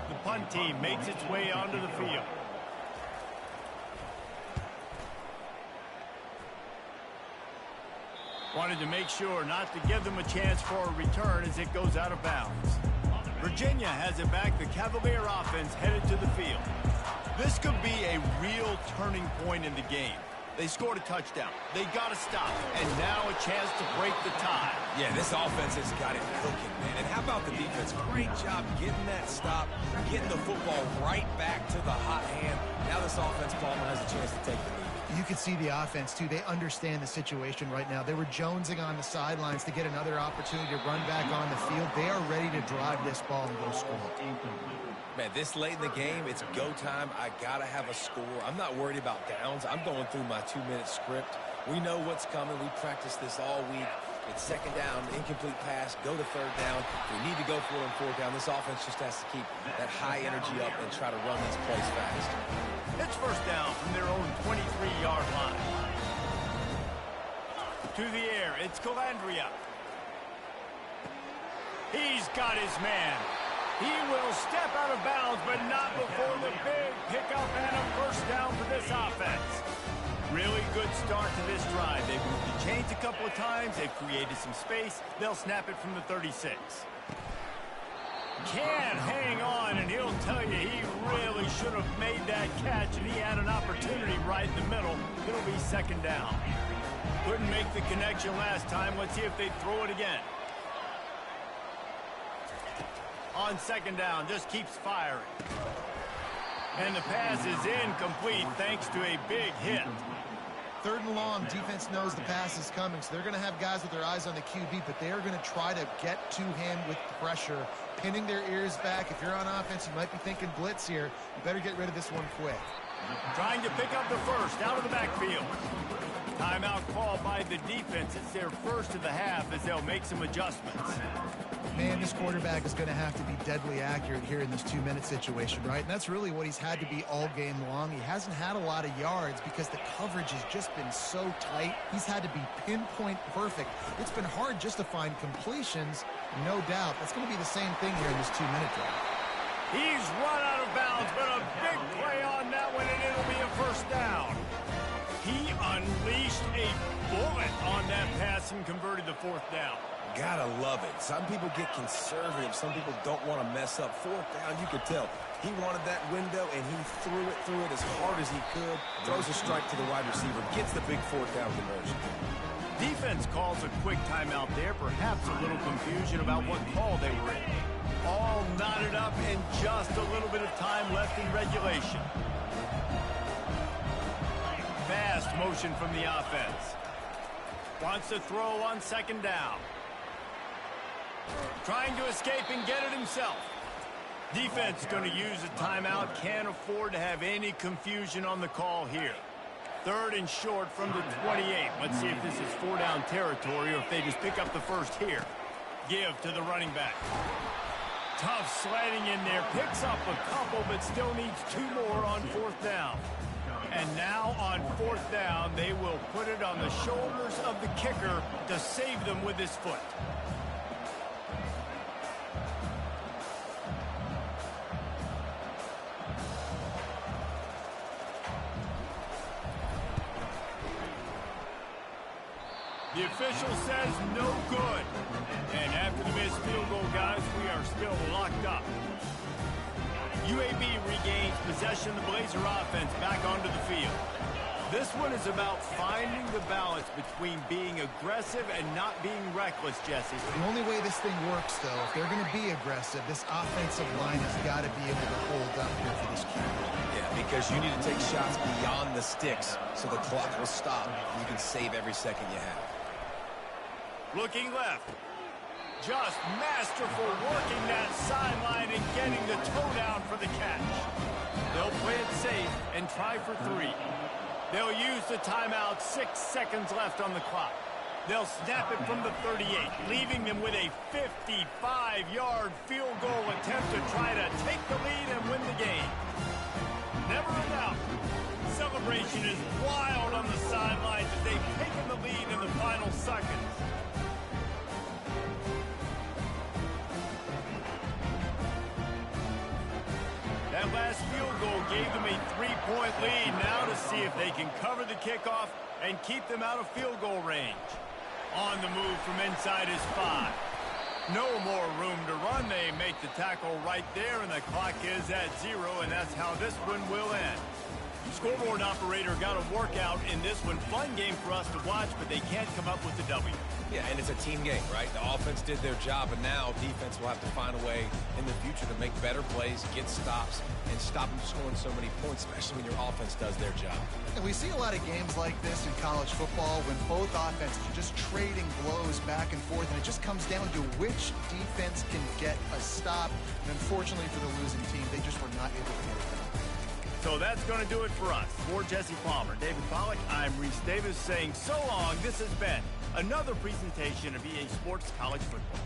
The punt team makes its way onto the field. Wanted to make sure not to give them a chance for a return as it goes out of bounds. Virginia has it back. The Cavalier offense headed to the field. This could be a real turning point in the game. They scored a touchdown. They got a stop. And now a chance to break the tie. Yeah, this offense has got it cooking, man. And how about the defense? Great job getting that stop, getting the football right back to the hot hand. Now this offense, Palmer, has a chance to take the lead. You can see the offense, too. They understand the situation right now. They were jonesing on the sidelines to get another opportunity to run back on the field. They are ready to drive this ball and go score. Man, this late in the game, it's go time. I got to have a score. I'm not worried about downs. I'm going through my 2-minute script. We know what's coming. We practiced this all week. It's second down, incomplete pass, go to third down. We need to go for it on fourth down. This offense just has to keep that high energy up and try to run these plays fast. It's first down from their own 23-yard line. To the air, it's Calandria. He's got his man. He will step out of bounds, but not before the big pickup and a first down for this offense. Really good start to this drive. They've moved the chains a couple of times. They've created some space. They'll snap it from the 36. Can't hang on, and he'll tell you he really should have made that catch, and he had an opportunity right in the middle. It'll be second down. Couldn't make the connection last time. Let's see if they throw it again. On second down, just keeps firing. And the pass is incomplete thanks to a big hit. Third and long, defense knows the pass is coming, so they're going to have guys with their eyes on the QB, but they are going to try to get to him with pressure, pinning their ears back. If you're on offense, you might be thinking blitz here. You better get rid of this one quick. Trying to pick up the first out of the backfield. Timeout called by the defense. It's their first of the half as they'll make some adjustments. Man, this quarterback is going to have to be deadly accurate here in this 2-minute situation, right? And that's really what he's had to be all game long. He hasn't had a lot of yards because the coverage has just been so tight. He's had to be pinpoint perfect. It's been hard just to find completions, no doubt. That's going to be the same thing here in this 2-minute drive. He's run out of bounds, but a big play on that one, and it'll be a first down. He unleashed a bullet on that pass and converted the fourth down. Gotta love it. Some people get conservative. Some people don't want to mess up. Fourth down, you could tell. He wanted that window, and he threw it as hard as he could. Throws a strike to the wide receiver. Gets the big fourth down conversion. Defense calls a quick timeout there. Perhaps a little confusion about what call they were in. All knotted up and just a little bit of time left in regulation. Fast motion from the offense. Wants to throw on second down. Trying to escape and get it himself. Defense going to use a timeout. Can't afford to have any confusion on the call here. Third and short from the 28. Let's see if this is 4-down territory or if they just pick up the first here. Give to the running back. Tough sledding in there. Picks up a couple, but still needs 2 more on fourth down. And now on fourth down, they will put it on the shoulders of the kicker to save them with his foot. The official says no good. And after the missed field goal, guys, we are still locked up. UAB regains possession of the Blazer offense back onto the field. This one is about finding the balance between being aggressive and not being reckless, Jesse. The only way this thing works, though, if they're going to be aggressive, this offensive line has got to be able to hold up here for this QB. Yeah, because you need to take shots beyond the sticks so the clock will stop. You can save every second you have. Looking left. Just masterful working that sideline and getting the toe down for the catch. They'll play it safe and try for 3. They'll use the timeout. 6 seconds left on the clock. They'll snap it from the 38, leaving them with a 55-yard field goal attempt to try to take the lead and win the game. Never in doubt. Celebration is wild on the sidelines as they've taken the lead in the final seconds. That last field goal gave them a 3-point lead. Now to see if they can cover the kickoff and keep them out of field goal range. On the move from inside his 5. No more room to run. They make the tackle right there, and the clock is at 0, and that's how this one will end. Scoreboard operator got a workout in this one. Fun game for us to watch, but they can't come up with the W. Yeah, and it's a team game, right? The offense did their job, and now defense will have to find a way in the future to make better plays, get stops, and stop them scoring so many points, especially when your offense does their job. And we see a lot of games like this in college football when both offenses are just trading blows back and forth, and it just comes down to which defense can get a stop. And unfortunately for the losing team, they just were not able to get it done. So that's going to do it for us. For Jesse Palmer, David Pollack, I'm Reese Davis saying so long. This has been another presentation of EA Sports College Football.